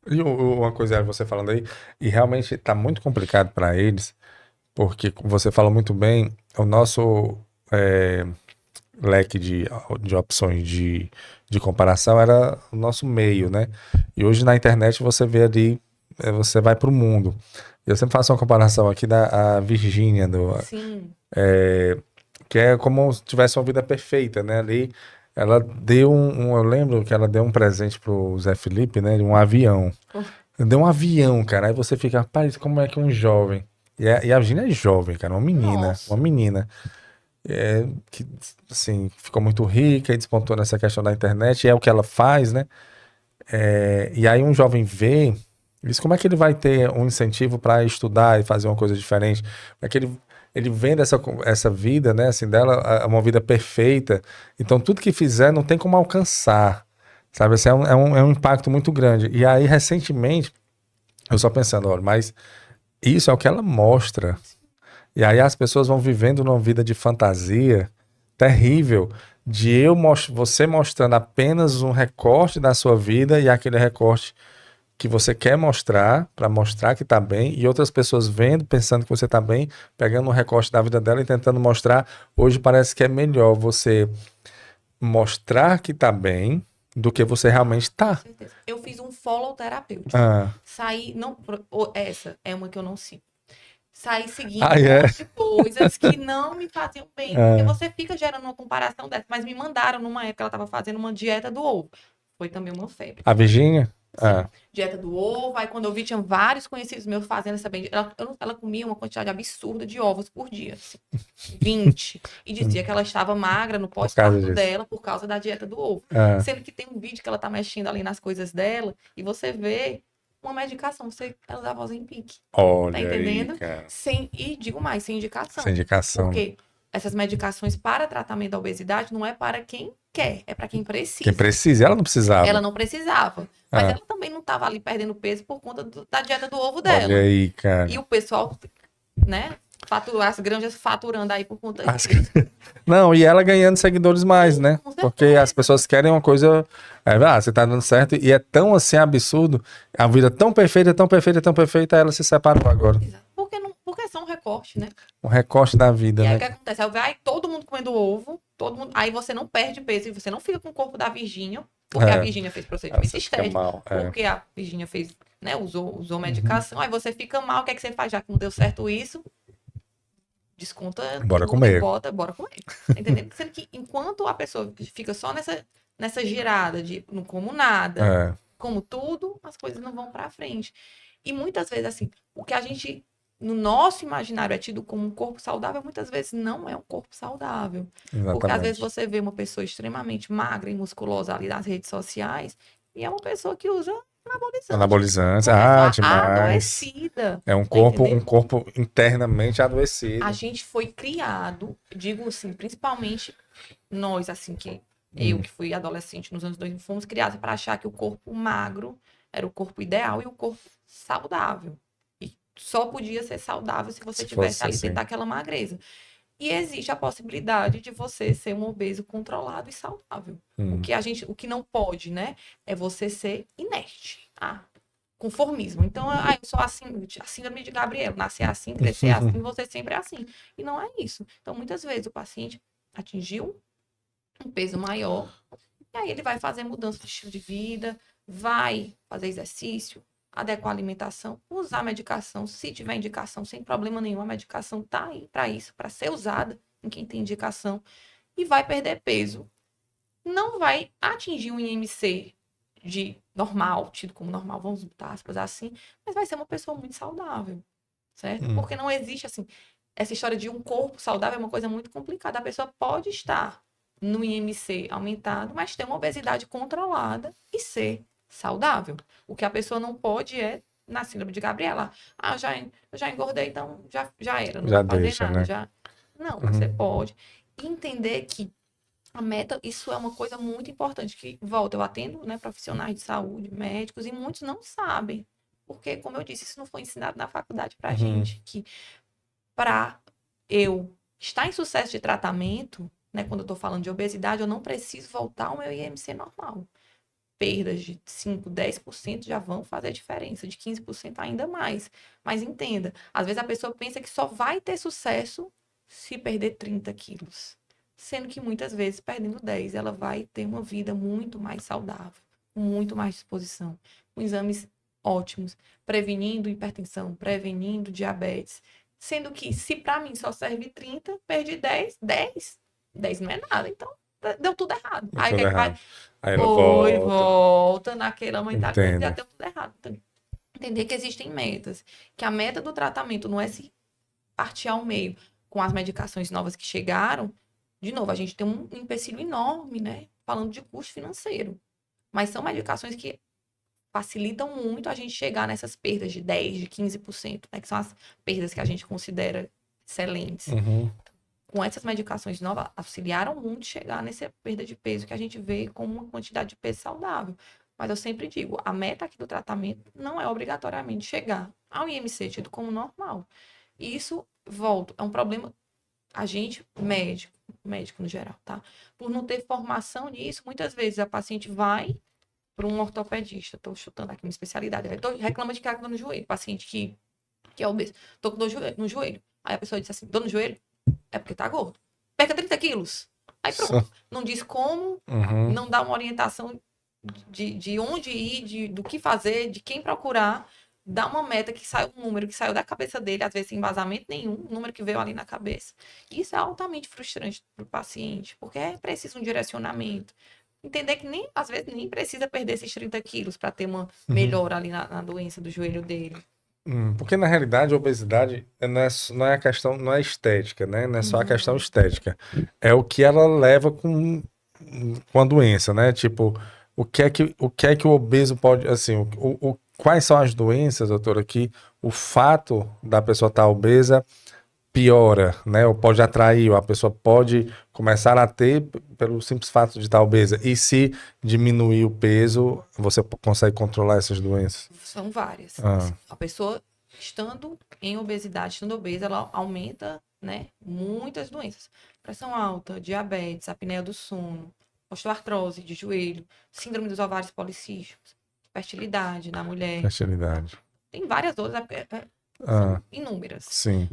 E uma coisa, você falando aí, e realmente está muito complicado para eles, porque, como você falou muito bem, o nosso... leque de opções de comparação era o nosso meio, né? E hoje na internet você vê ali, você vai para o mundo. Eu sempre faço uma comparação aqui da Virgínia, que é como se tivesse uma vida perfeita, né? Ali ela deu eu lembro que ela deu um presente pro Zé Felipe, né? Um avião. Deu um avião, cara. Aí você fica, rapaz, como é que um jovem... E a Virgínia é jovem, cara, uma menina. Que, assim, ficou muito rica e despontou nessa questão da internet, e é o que ela faz, né? E aí um jovem vê isso, como é que ele vai ter um incentivo para estudar e fazer uma coisa diferente? Como é que ele vendo essa vida, né, assim, dela, uma vida perfeita, então tudo que fizer não tem como alcançar, sabe? Assim, é um impacto muito grande. E aí, recentemente, eu só pensando, olha, mas isso é o que ela mostra. E aí as pessoas vão vivendo numa vida de fantasia terrível, de você mostrando apenas um recorte da sua vida e aquele recorte que você quer mostrar, para mostrar que tá bem, e outras pessoas vendo, pensando que você tá bem, pegando um recorte da vida dela e tentando mostrar. Hoje parece que é melhor você mostrar que tá bem do que você realmente tá. Com certeza. Eu fiz um follow terapêutico. Saí, essa é uma que eu não sigo. Saí seguindo coisas que não me faziam bem. Porque você fica gerando uma comparação dessa. Mas me mandaram, numa época, ela estava fazendo uma dieta do ovo. Foi também uma febre. A Virgínia? Dieta do ovo. Aí quando eu vi, tinha vários conhecidos meus fazendo essa bem. Ela comia uma quantidade absurda de ovos por dia. Assim, 20. E dizia que ela estava magra no pós-parto dela por causa da dieta do ovo. Sendo que tem um vídeo que ela tá mexendo ali nas coisas dela e você vê uma medicação, ela dava Ozempic. Olha, tá entendendo? Aí, cara. E digo mais, sem indicação. Sem indicação. Porque essas medicações para tratamento da obesidade não é para quem quer, é para quem precisa. Quem precisa, ela não precisava. Ela não precisava. Mas ela também não estava ali perdendo peso por conta da dieta do ovo dela. Olha aí, cara. E o pessoal, né? As granjas faturando aí por conta disso. Não, e ela ganhando seguidores mais, né? Porque as pessoas querem uma coisa... você tá dando certo. E é tão assim absurdo. A vida tão perfeita, tão perfeita, tão perfeita, ela se separou agora. Exato. Porque só um recorte, né? Um recorte da vida, E aí né? o que acontece? Aí vai todo mundo comendo ovo, aí você não perde peso e você não fica com o corpo da Virgínia, porque a Virgínia fez procedimento Você fica estético, mal. porque a Virgínia fez, né, usou Uhum. medicação, aí você fica mal, o que é que você faz? Já que não deu certo isso, desconta Bora tudo e comer. bora comer. Tá entendendo? Sendo que enquanto a pessoa fica só nessa girada de não como nada, como tudo, as coisas não vão pra frente. E muitas vezes, assim, o que a gente, no nosso imaginário, é tido como um corpo saudável, muitas vezes não é um corpo saudável. Porque às vezes Exatamente. você vê uma pessoa extremamente magra e musculosa ali nas redes sociais, e é uma pessoa que usa anabolizante. Anabolizantes. Uma pessoa Demais. adoecida. É um Tá entendendo? corpo internamente A adoecido. gente foi criado, digo assim, principalmente nós, assim, eu que fui adolescente nos anos 2000, fomos criados para achar que o corpo magro era o corpo ideal e o corpo saudável. E só podia ser saudável se você tivesse ali dentro daquela magreza. E existe a possibilidade de você ser um obeso controlado e saudável. O que não pode, né, é você ser inerte. Conformismo. Então, eu sou assim, a síndrome de Gabriel, nascer assim, crescer assim, você sempre é assim. E não é isso. Então, muitas vezes o paciente atingiu um peso maior, e aí ele vai fazer mudança de estilo de vida, vai fazer exercício, adequar a alimentação, usar medicação, se tiver indicação, sem problema nenhum, a medicação tá aí para isso, para ser usada em quem tem indicação, e vai perder peso. Não vai atingir um IMC de normal, tido como normal, vamos botar aspas assim, mas vai ser uma pessoa muito saudável, certo? Porque não existe, assim, essa história de um corpo saudável é uma coisa muito complicada. A pessoa pode estar no IMC aumentado, mas ter uma obesidade controlada e ser saudável. O que a pessoa não pode é na síndrome de Gabriela. Eu já engordei, então já era, não Já vou fazer deixa, nada. né? Não, você pode. E entender que a meta, isso é uma coisa muito importante, que, volta, eu atendo, né, profissionais de saúde, médicos, e muitos não sabem. Porque, como eu disse, isso não foi ensinado na faculdade pra gente. Que para eu estar em sucesso de tratamento, né, quando eu tô falando de obesidade, eu não preciso voltar ao meu IMC normal. Perdas de 5, 10% já vão fazer diferença, de 15% ainda mais. Mas entenda, às vezes a pessoa pensa que só vai ter sucesso se perder 30 quilos. Sendo que muitas vezes, perdendo 10, ela vai ter uma vida muito mais saudável, com muito mais disposição, com exames ótimos, prevenindo hipertensão, prevenindo diabetes. Sendo que, se para mim só serve 30, perdi 10 não é nada. Então, deu tudo errado. Aí o que é que vai? Aí ela volta. Volta naquela mentalidade, já Entendo. deu tudo errado. Então, entender que existem metas. Que a meta do tratamento não é se partir ao meio com as medicações novas que chegaram. De novo, a gente tem um empecilho enorme, né? Falando de custo financeiro. Mas são medicações que facilitam muito a gente chegar nessas perdas de 10%, de 15%, né? Que são as perdas que a gente considera excelentes. Com essas medicações novas, auxiliaram muito chegar nessa perda de peso que a gente vê como uma quantidade de peso saudável. Mas eu sempre digo, a meta aqui do tratamento não é obrigatoriamente chegar ao IMC tido como normal. E isso, volto, é um problema, a gente, médico no geral, tá? Por não ter formação nisso, muitas vezes a paciente vai para um ortopedista, tô chutando aqui uma especialidade, reclama de dor no joelho, paciente que é obeso, tô com dor no joelho. Aí a pessoa diz assim, dor no joelho? É porque tá gordo. Perca 30 quilos. Aí pronto. Não diz como, não dá uma orientação de onde ir, do que fazer, de quem procurar. Dá uma meta que sai um número que saiu da cabeça dele, às vezes sem embasamento nenhum, um número que veio ali na cabeça. Isso é altamente frustrante para o paciente, porque é preciso um direcionamento. Entender que às vezes nem precisa perder esses 30 quilos para ter uma melhora ali na doença do joelho dele. Porque na realidade a obesidade não é a questão, não é estética, né? Não é só a questão estética. É o que ela leva com a doença, né? Tipo, o que é que o obeso pode, assim, quais são as doenças, doutora, que o fato da pessoa estar obesa piora, né? Ou pode atrair, ou a pessoa pode começar a ter pelo simples fato de estar obesa. E se diminuir o peso, você consegue controlar essas doenças? São várias. A pessoa estando em obesidade, estando obesa, ela aumenta, né, muitas doenças. Pressão alta, diabetes, apneia do sono, osteoartrose de joelho, síndrome dos ovários policísticos, fertilidade na mulher. Fertilidade. Tem várias outras, são inúmeras. Sim.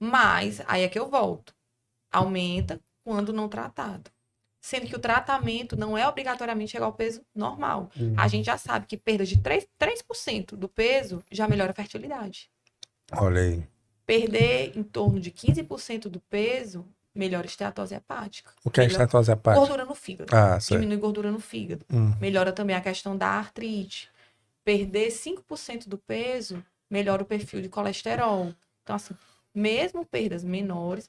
Mas, aí é que eu volto. Aumenta quando não tratado. Sendo que o tratamento não é obrigatoriamente chegar ao peso normal. A gente já sabe que perda de 3% do peso já melhora a fertilidade. Olha aí. Perder em torno de 15% do peso melhora a esteatose hepática. O que é esteatose hepática? Gordura no fígado. Sei. Diminui gordura no fígado. Melhora também a questão da artrite. Perder 5% do peso melhora o perfil de colesterol. Então, assim, mesmo perdas menores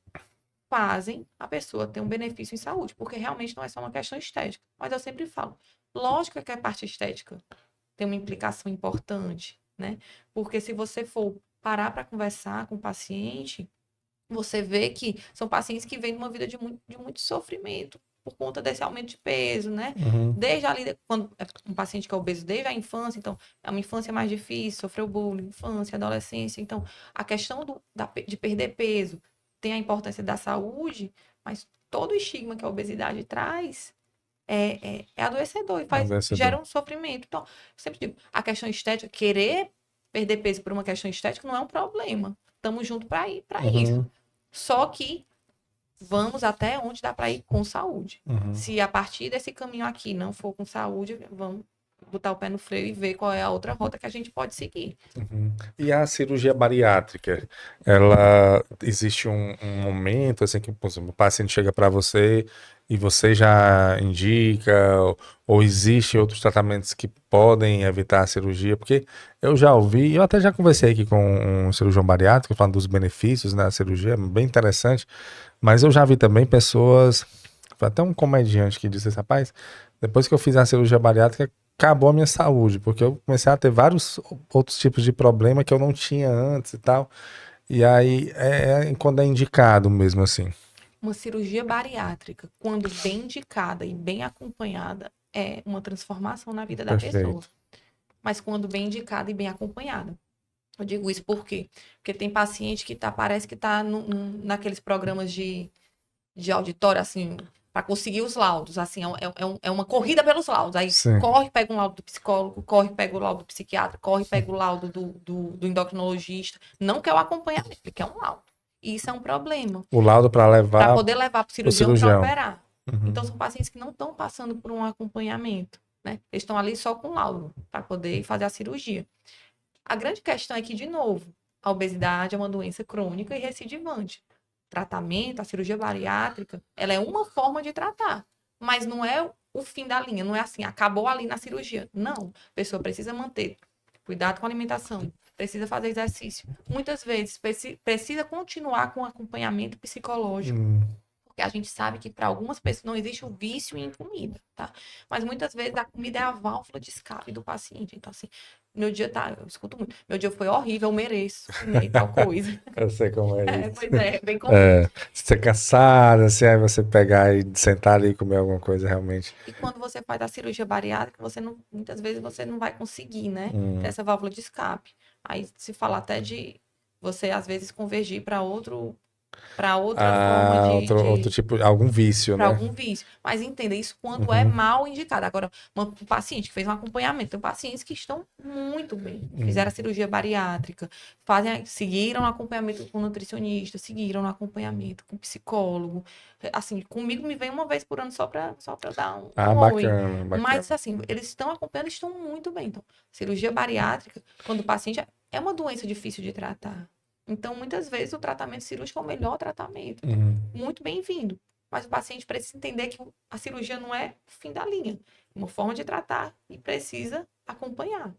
fazem a pessoa ter um benefício em saúde, porque realmente não é só uma questão estética. Mas eu sempre falo, lógico que a parte estética tem uma implicação importante, né? Porque se você for parar para conversar com o paciente, você vê que são pacientes que vêm de uma vida de muito sofrimento por conta desse aumento de peso, né? Desde ali, quando é um paciente que é obeso desde a infância, então é uma infância mais difícil, sofreu bullying, infância, adolescência, então a questão de perder peso tem a importância da saúde, mas todo o estigma que a obesidade traz é adoecedor e gera um sofrimento. Então, eu sempre digo, a questão estética, querer perder peso por uma questão estética não é um problema. Estamos juntos para isso. Só que vamos até onde dá para ir com saúde. Se a partir desse caminho aqui não for com saúde, vamos botar o pé no freio e ver qual é a outra rota que a gente pode seguir. E a cirurgia bariátrica, ela existe um momento assim que o paciente chega para você e você já indica, ou existem outros tratamentos que podem evitar a cirurgia? Porque eu já ouvi, eu até já conversei aqui com um cirurgião bariátrico falando dos benefícios da cirurgia, bem interessante, mas eu já vi também pessoas, até um comediante que disse, rapaz, depois que eu fiz a cirurgia bariátrica, acabou a minha saúde, porque eu comecei a ter vários outros tipos de problema que eu não tinha antes e tal. E aí, quando é indicado mesmo assim. Uma cirurgia bariátrica, quando bem indicada e bem acompanhada, é uma transformação na vida da pessoa. Mas quando bem indicada e bem acompanhada. Eu digo isso por quê? Porque tem paciente que parece que está naqueles programas de auditório, assim, para conseguir os laudos, assim, é uma corrida pelos laudos, aí corre, pega um laudo do psicólogo, corre, pega o laudo do psiquiatra, corre, pega o laudo do endocrinologista, não quer o acompanhamento, ele quer um laudo, e isso é um problema. O laudo para poder levar para o cirurgião para operar. Então, são pacientes que não estão passando por um acompanhamento, né? Eles estão ali só com o laudo, para poder fazer a cirurgia. A grande questão é que, de novo, a obesidade é uma doença crônica e recidivante. Tratamento, a cirurgia bariátrica, ela é uma forma de tratar, mas não é o fim da linha, não é assim, acabou ali na cirurgia. Não, a pessoa precisa manter cuidado com a alimentação, precisa fazer exercício. Muitas vezes precisa continuar com acompanhamento psicológico, porque a gente sabe que para algumas pessoas não existe o vício em comida, tá? Mas muitas vezes a comida é a válvula de escape do paciente. Então, assim, meu dia eu escuto muito, meu dia foi horrível, eu mereço comer tal coisa. Eu sei como é isso. Pois é, bem comum. Você é cansado, assim, aí você pegar e sentar ali e comer alguma coisa, realmente. E quando você faz a cirurgia bariátrica, muitas vezes você não vai conseguir, né, ter essa válvula de escape. Aí se fala até de você, às vezes, convergir para outra forma de... outro tipo, algum vício, né? Algum vício. Mas entenda, isso quando é mal indicado. Agora, um paciente que fez um acompanhamento, tem pacientes que estão muito bem, fizeram a cirurgia bariátrica, seguiram no acompanhamento com nutricionista, seguiram no acompanhamento com psicólogo. Assim, comigo me vem uma vez por ano só para dar um oi. Bacana. Mas, assim, eles estão acompanhando, estão muito bem. Então, cirurgia bariátrica, quando o paciente é uma doença difícil de tratar. Então, muitas vezes, o tratamento cirúrgico é o melhor tratamento. Muito bem-vindo. Mas o paciente precisa entender que a cirurgia não é o fim da linha. É uma forma de tratar e precisa acompanhar.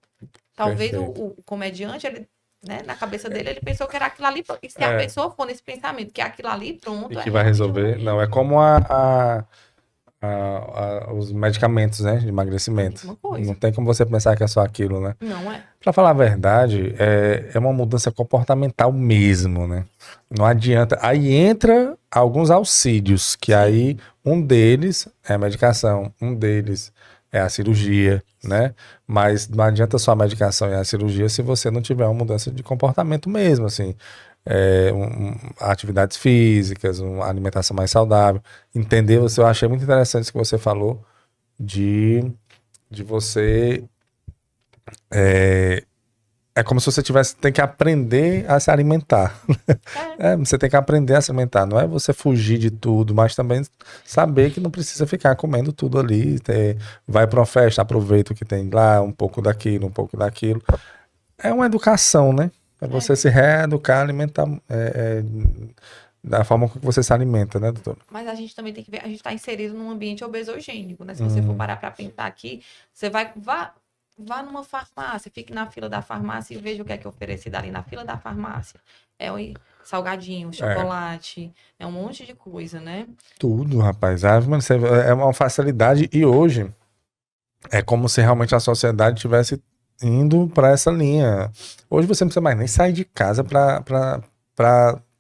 Talvez o comediante, ele, né, na cabeça dele, ele pensou que era aquilo ali. E se a pessoa for nesse pensamento que é aquilo ali, pronto. E que vai resolver. Não, é como os medicamentos, né, de emagrecimento. Não tem como você pensar que é só aquilo, né? Não é. Pra falar a verdade, é uma mudança comportamental mesmo, né? Não adianta. Aí entra alguns auxílios, que aí um deles é a medicação, um deles é a cirurgia, né? Mas não adianta só a medicação e a cirurgia se você não tiver uma mudança de comportamento mesmo, assim. Atividades físicas, uma alimentação mais saudável. Entender, eu achei muito interessante isso que você falou de você É como se você tem que aprender a se alimentar. Você tem que aprender a se alimentar. Não é você fugir de tudo, mas também saber que não precisa ficar comendo tudo ali. Vai para uma festa, aproveita o que tem lá, um pouco daquilo, um pouco daquilo. É uma educação, né? É você se reeducar, alimentar da forma que você se alimenta, né, doutor? Mas a gente também tem que ver, a gente está inserido num ambiente obesogênico, né? Se você for parar para pensar aqui, você vá numa farmácia, fique na fila da farmácia e veja o que é oferecido ali na fila da farmácia. É o salgadinho, chocolate, é um monte de coisa, né? Tudo, rapaz. É uma facilidade e hoje é como se realmente a sociedade tivesse indo para essa linha. Hoje você não precisa mais nem sair de casa para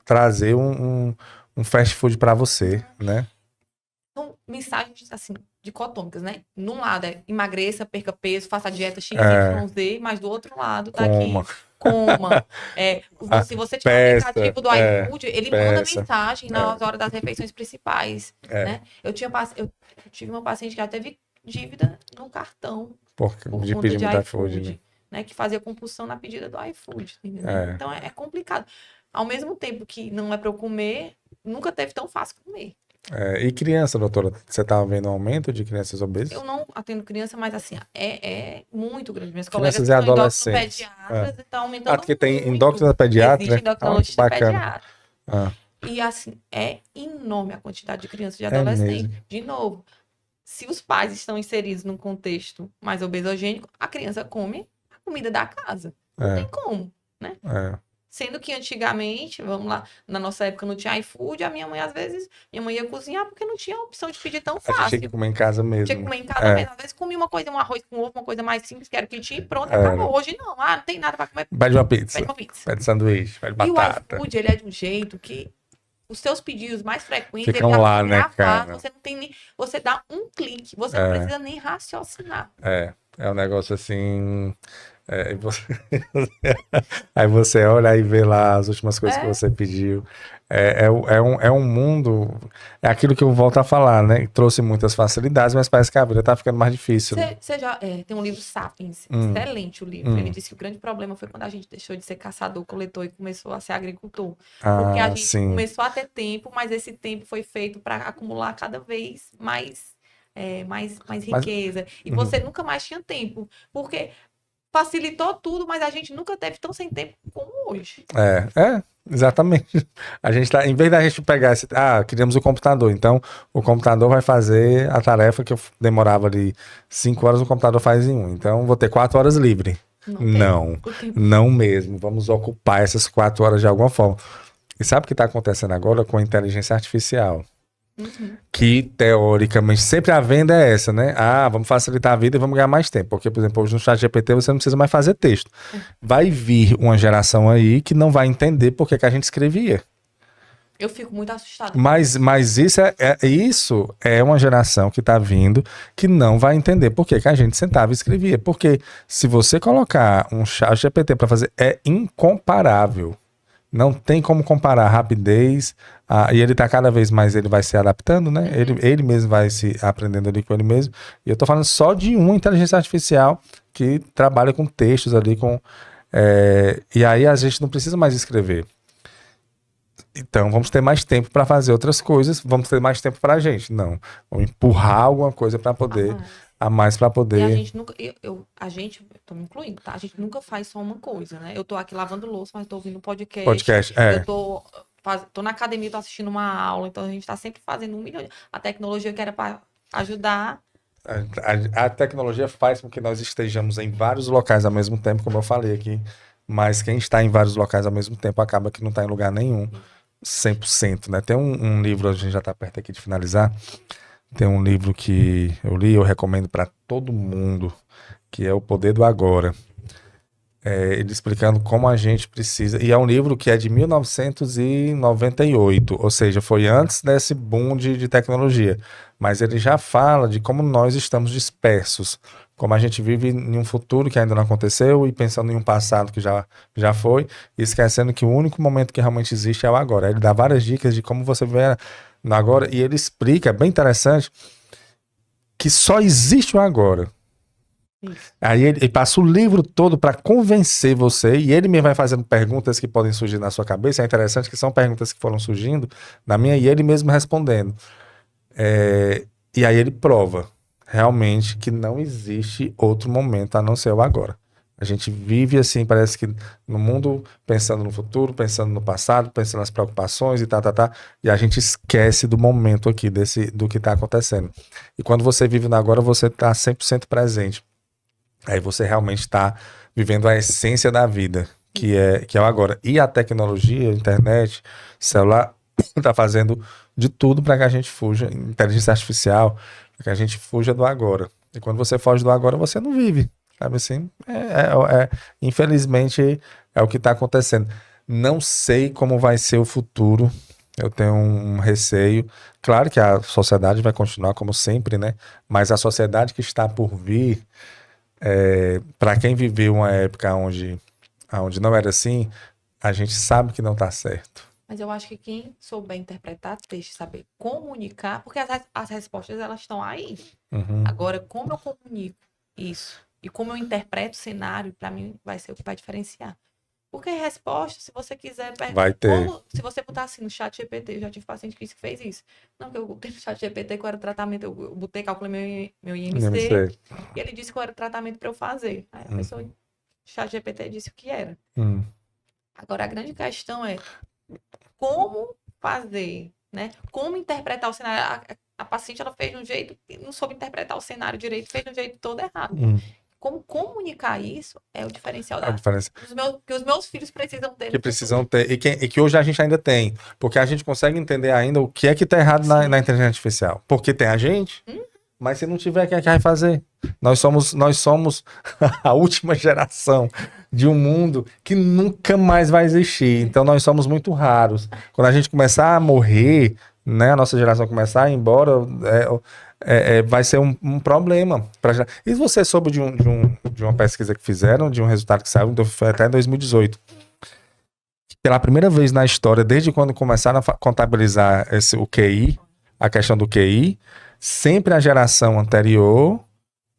trazer um fast food para você, né? Então, mensagens assim, dicotômicas, né? Num lado é emagreça, perca peso, faça a dieta XYZ, mas do outro lado tá aqui, coma. Se você tiver um aplicativo do iFood, ele manda mensagem nas horas das refeições principais, né? Eu tive uma paciente que já teve dívida no cartão por conta de iFood, né? Que fazia compulsão na pedida do iFood, entendeu? Então é complicado. Ao mesmo tempo que não é para eu comer, nunca teve tão fácil comer. E criança, doutora? Você estava vendo um aumento de crianças obesas? Eu não atendo criança, mas assim, é muito grande. Minhas crianças colegas e adolescentes. Pediatras estão aumentando muito. Porque tem endócrino pediatra? Existe endocrinologista pediatra. E assim, é enorme a quantidade de crianças e adolescentes. De novo, se os pais estão inseridos num contexto mais obesogênico, a criança come a comida da casa. Não tem como, né? Sendo que antigamente, vamos lá, na nossa época não tinha iFood, minha mãe ia cozinhar porque não tinha opção de pedir tão fácil. A gente tinha que comer em casa mesmo. Tinha que comer em casa mesmo. Às vezes comia uma coisa, um arroz com ovo, uma coisa mais simples, que era o que tinha e pronto, acabou. Hoje não, não tem nada pra comer. Pede uma pizza. Pede sanduíche, pede batata. E o iFood, ele é de um jeito que os seus pedidos mais frequentes, ficam ele lá, né, cara? Você não tem nem, você dá um clique, você não precisa nem raciocinar. É um negócio assim... Aí você olha e vê lá as últimas coisas que você pediu. É um mundo. É aquilo que eu volto a falar, né? Trouxe muitas facilidades, mas parece que a vida tá ficando mais difícil. Você já tem um livro Sapiens, excelente o livro. Ele disse que o grande problema foi quando a gente deixou de ser caçador, coletor e começou a ser agricultor. Porque a gente começou a ter tempo, mas esse tempo foi feito para acumular cada vez mais riqueza. E você nunca mais tinha tempo. Porque facilitou tudo, mas a gente nunca teve tão sem tempo como hoje. Exatamente. A gente tá, em vez da gente pegar queríamos o computador, então o computador vai fazer a tarefa que eu demorava ali 5 horas, o computador faz em 1. Então vou ter 4 horas livre. Não mesmo. Vamos ocupar essas 4 horas de alguma forma. E sabe o que está acontecendo agora com a inteligência artificial? Que, teoricamente, sempre a venda é essa, né? Vamos facilitar a vida e vamos ganhar mais tempo. Porque, por exemplo, hoje no ChatGPT você não precisa mais fazer texto. Vai vir uma geração aí que não vai entender por que a gente escrevia. Eu fico muito assustada. Mas isso é uma geração que está vindo que não vai entender por que a gente sentava e escrevia. Porque se você colocar um ChatGPT para fazer, é incomparável. Não tem como comparar a rapidez, e ele tá cada vez mais, ele vai se adaptando, né? Ele mesmo vai se aprendendo ali com ele mesmo. E eu tô falando só de uma inteligência artificial que trabalha com textos ali, e aí a gente não precisa mais escrever. Então vamos ter mais tempo para fazer outras coisas, vamos ter mais tempo pra gente. Não, vamos empurrar alguma coisa para poder... A mais para poder... E a gente nunca... eu tô me incluindo, tá? A gente nunca faz só uma coisa, né? Eu tô aqui lavando louça, mas tô ouvindo podcast. Eu tô na academia, tô assistindo uma aula, então a gente tá sempre fazendo 1 milhão. A tecnologia que era para ajudar... A tecnologia faz com que nós estejamos em vários locais ao mesmo tempo, como eu falei aqui, mas quem está em vários locais ao mesmo tempo acaba que não está em lugar nenhum, 100%, né? Tem um livro, a gente já tá perto aqui de finalizar... Tem um livro que eu li, eu recomendo para todo mundo, que é O Poder do Agora. Ele explicando como a gente precisa... E é um livro que é de 1998, ou seja, foi antes desse boom de tecnologia. Mas ele já fala de como nós estamos dispersos, como a gente vive em um futuro que ainda não aconteceu e pensando em um passado que já foi, e esquecendo que o único momento que realmente existe é o agora. Ele dá várias dicas de como você vê no agora, e ele explica, é bem interessante, que só existe o agora. Isso. Aí ele passa o livro todo para convencer você, e ele mesmo vai fazendo perguntas que podem surgir na sua cabeça. É interessante que são perguntas que foram surgindo na minha, e ele mesmo respondendo. E aí ele prova realmente que não existe outro momento a não ser o agora. A gente vive assim, parece que no mundo, pensando no futuro, pensando no passado, pensando nas preocupações e e a gente esquece do momento aqui, do que está acontecendo. E quando você vive no agora, você está 100% presente. Aí você realmente está vivendo a essência da vida, que é o agora. E a tecnologia, a internet, celular, está fazendo de tudo para que a gente fuja, inteligência artificial, para que a gente fuja do agora. E quando você foge do agora, você não vive. Sabe assim? Infelizmente, é o que está acontecendo. Não sei como vai ser o futuro. Eu tenho um receio. Claro que a sociedade vai continuar como sempre, né? Mas a sociedade que está por vir, para quem viveu uma época onde não era assim, a gente sabe que não está certo. Mas eu acho que quem souber interpretar texto, saber comunicar, porque as respostas elas estão aí. Uhum. Agora, como eu comunico isso e como eu interpreto o cenário, para mim vai ser o que vai diferenciar. Porque resposta, se você quiser, Vai ter. se você botar assim no chat GPT, eu já tive paciente que fez isso. Não, que eu botei no chat GPT qual era o tratamento, eu botei, calculei meu IMC, e ele disse qual era o tratamento para eu fazer. Aí a pessoa, o chat GPT disse o que era. Agora, a grande questão é como fazer, né? Como interpretar o cenário. A paciente, ela fez de um jeito, não soube interpretar o cenário direito, fez de um jeito todo errado. Como comunicar isso é o diferencial que os meus filhos precisam ter. Que precisam ter, e que hoje a gente ainda tem. Porque a gente consegue entender ainda o que é que está errado na inteligência artificial. Porque tem a gente, mas se não tiver, quem é que vai fazer? Nós somos a última geração de um mundo que nunca mais vai existir. Então nós somos muito raros. Quando a gente começar a morrer, né, a nossa geração começar a ir embora, vai ser um problema. E você soube de uma pesquisa que fizeram, de um resultado que saiu foi até em 2018. Pela primeira vez na história, desde quando começaram a contabilizar o QI, a questão do QI, sempre a geração anterior,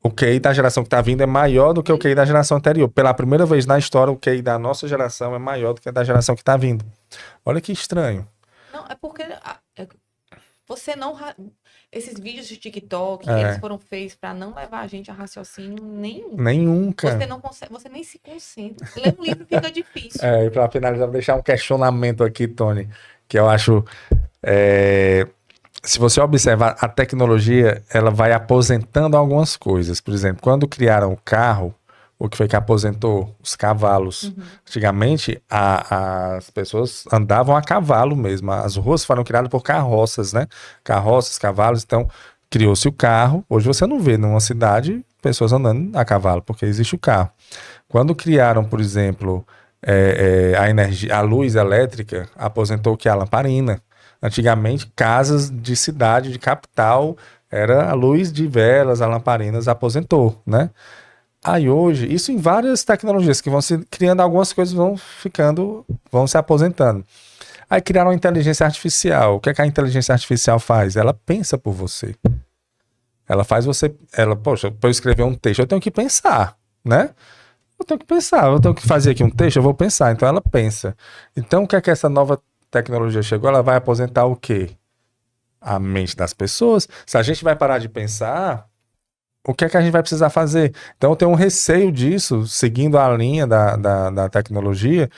o QI da geração que está vindo é maior do que o QI da geração anterior. Pela primeira vez na história, o QI da nossa geração é maior do que a da geração que está vindo. Olha que estranho. Não, é porque você não... Esses vídeos de TikTok, eles foram feitos para não levar a gente a raciocínio nenhum. Nenhum, cara. Você não consegue, você nem se concentra. Ler um livro fica difícil. E para finalizar, vou deixar um questionamento aqui, Tony, que eu acho... Se você observar, a tecnologia, ela vai aposentando algumas coisas. Por exemplo, quando criaram o carro, o que foi que aposentou? Os cavalos. Antigamente, as pessoas andavam a cavalo mesmo. As ruas foram criadas por carroças, né? Carroças, cavalos. Então, criou-se o carro. Hoje você não vê numa cidade pessoas andando a cavalo, porque existe o carro. Quando criaram, por exemplo, a luz elétrica, aposentou o que? A lamparina. Antigamente, casas de cidade, de capital, era a luz de velas, a lamparinas, aposentou, né? Aí hoje, isso em várias tecnologias que vão se criando, algumas coisas vão se aposentando. Aí criaram a inteligência artificial. O que é que a inteligência artificial faz? Ela pensa por você. Ela faz você... poxa, para eu escrever um texto, eu tenho que pensar, né? Eu tenho que fazer aqui um texto, eu vou pensar. Então ela pensa. Então o que é que essa nova tecnologia chegou? Ela vai aposentar o quê? A mente das pessoas. Se a gente vai parar de pensar, o que é que a gente vai precisar fazer? Então eu tenho um receio disso, seguindo a linha da tecnologia.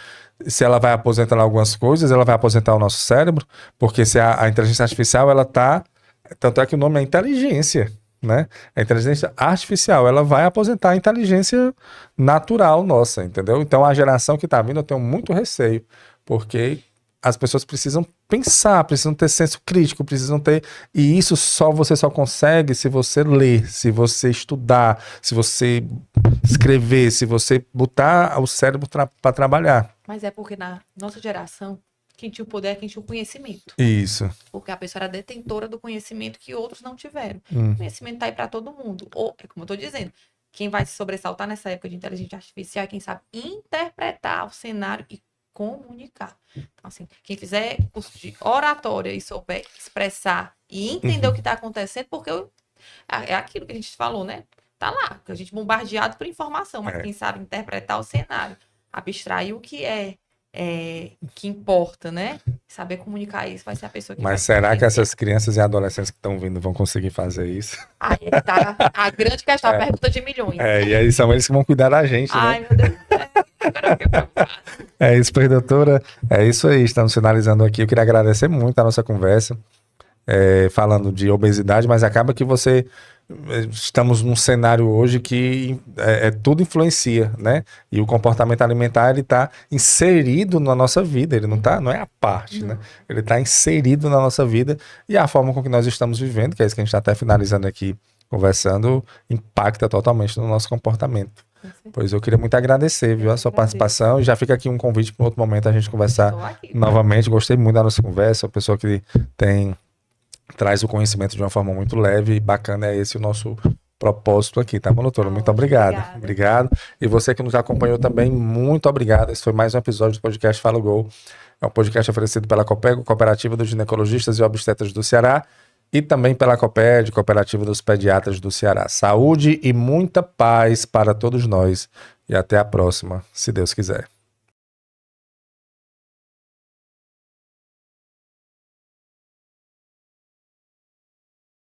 Se ela vai aposentando algumas coisas, ela vai aposentar o nosso cérebro, porque se a inteligência artificial, ela tá... Tanto é que o nome é inteligência, né? A inteligência artificial, ela vai aposentar a inteligência natural nossa, entendeu? Então a geração que tá vindo, eu tenho muito receio, porque as pessoas precisam pensar, precisam ter senso crítico, precisam ter... E isso você só consegue se você ler, se você estudar, se você escrever, se você botar o cérebro para trabalhar. Mas é porque na nossa geração, quem tinha o poder é quem tinha o conhecimento. Isso. Porque a pessoa era detentora do conhecimento que outros não tiveram. O conhecimento tá aí para todo mundo. Ou, é como eu tô dizendo, quem vai se sobressaltar nessa época de inteligência artificial é quem sabe interpretar o cenário e comunicar. Então, assim, quem fizer curso de oratória e souber expressar e entender o que está acontecendo, porque é aquilo que a gente falou, né? tá lá, a gente bombardeado por informação, mas quem sabe interpretar o cenário, abstrair o que que importa, né? Saber comunicar isso vai ser a pessoa que vai... Mas será que essas crianças e adolescentes que estão vindo vão conseguir fazer isso? Aí tá a grande questão, a pergunta de milhões. E aí são eles que vão cuidar da gente, né? Ai, meu Deus do céu. Agora eu fiquei preocupada. É isso, doutora. É isso aí, estamos finalizando aqui. Eu queria agradecer muito a nossa conversa, falando de obesidade, mas acaba que estamos num cenário hoje que tudo influencia, né? E o comportamento alimentar, ele está inserido na nossa vida, ele não é a parte, né? Ele está inserido na nossa vida e a forma com que nós estamos vivendo, que é isso que a gente está até finalizando aqui, conversando, impacta totalmente no nosso comportamento. Pois eu queria muito agradecer, viu, a sua participação, e já fica aqui um convite para um outro momento a gente conversar novamente. Gostei muito da nossa conversa, a pessoa que traz o conhecimento de uma forma muito leve e bacana, é esse o nosso propósito aqui, tá bom, doutora? Muito obrigado. Obrigado. E você que nos acompanhou também, muito obrigado. Esse foi mais um episódio do podcast Fala Go. É um podcast oferecido pela Copego, Cooperativa dos Ginecologistas e Obstetras do Ceará, e também pela COPED, Cooperativa dos Pediatras do Ceará. Saúde e muita paz para todos nós. E até a próxima, se Deus quiser.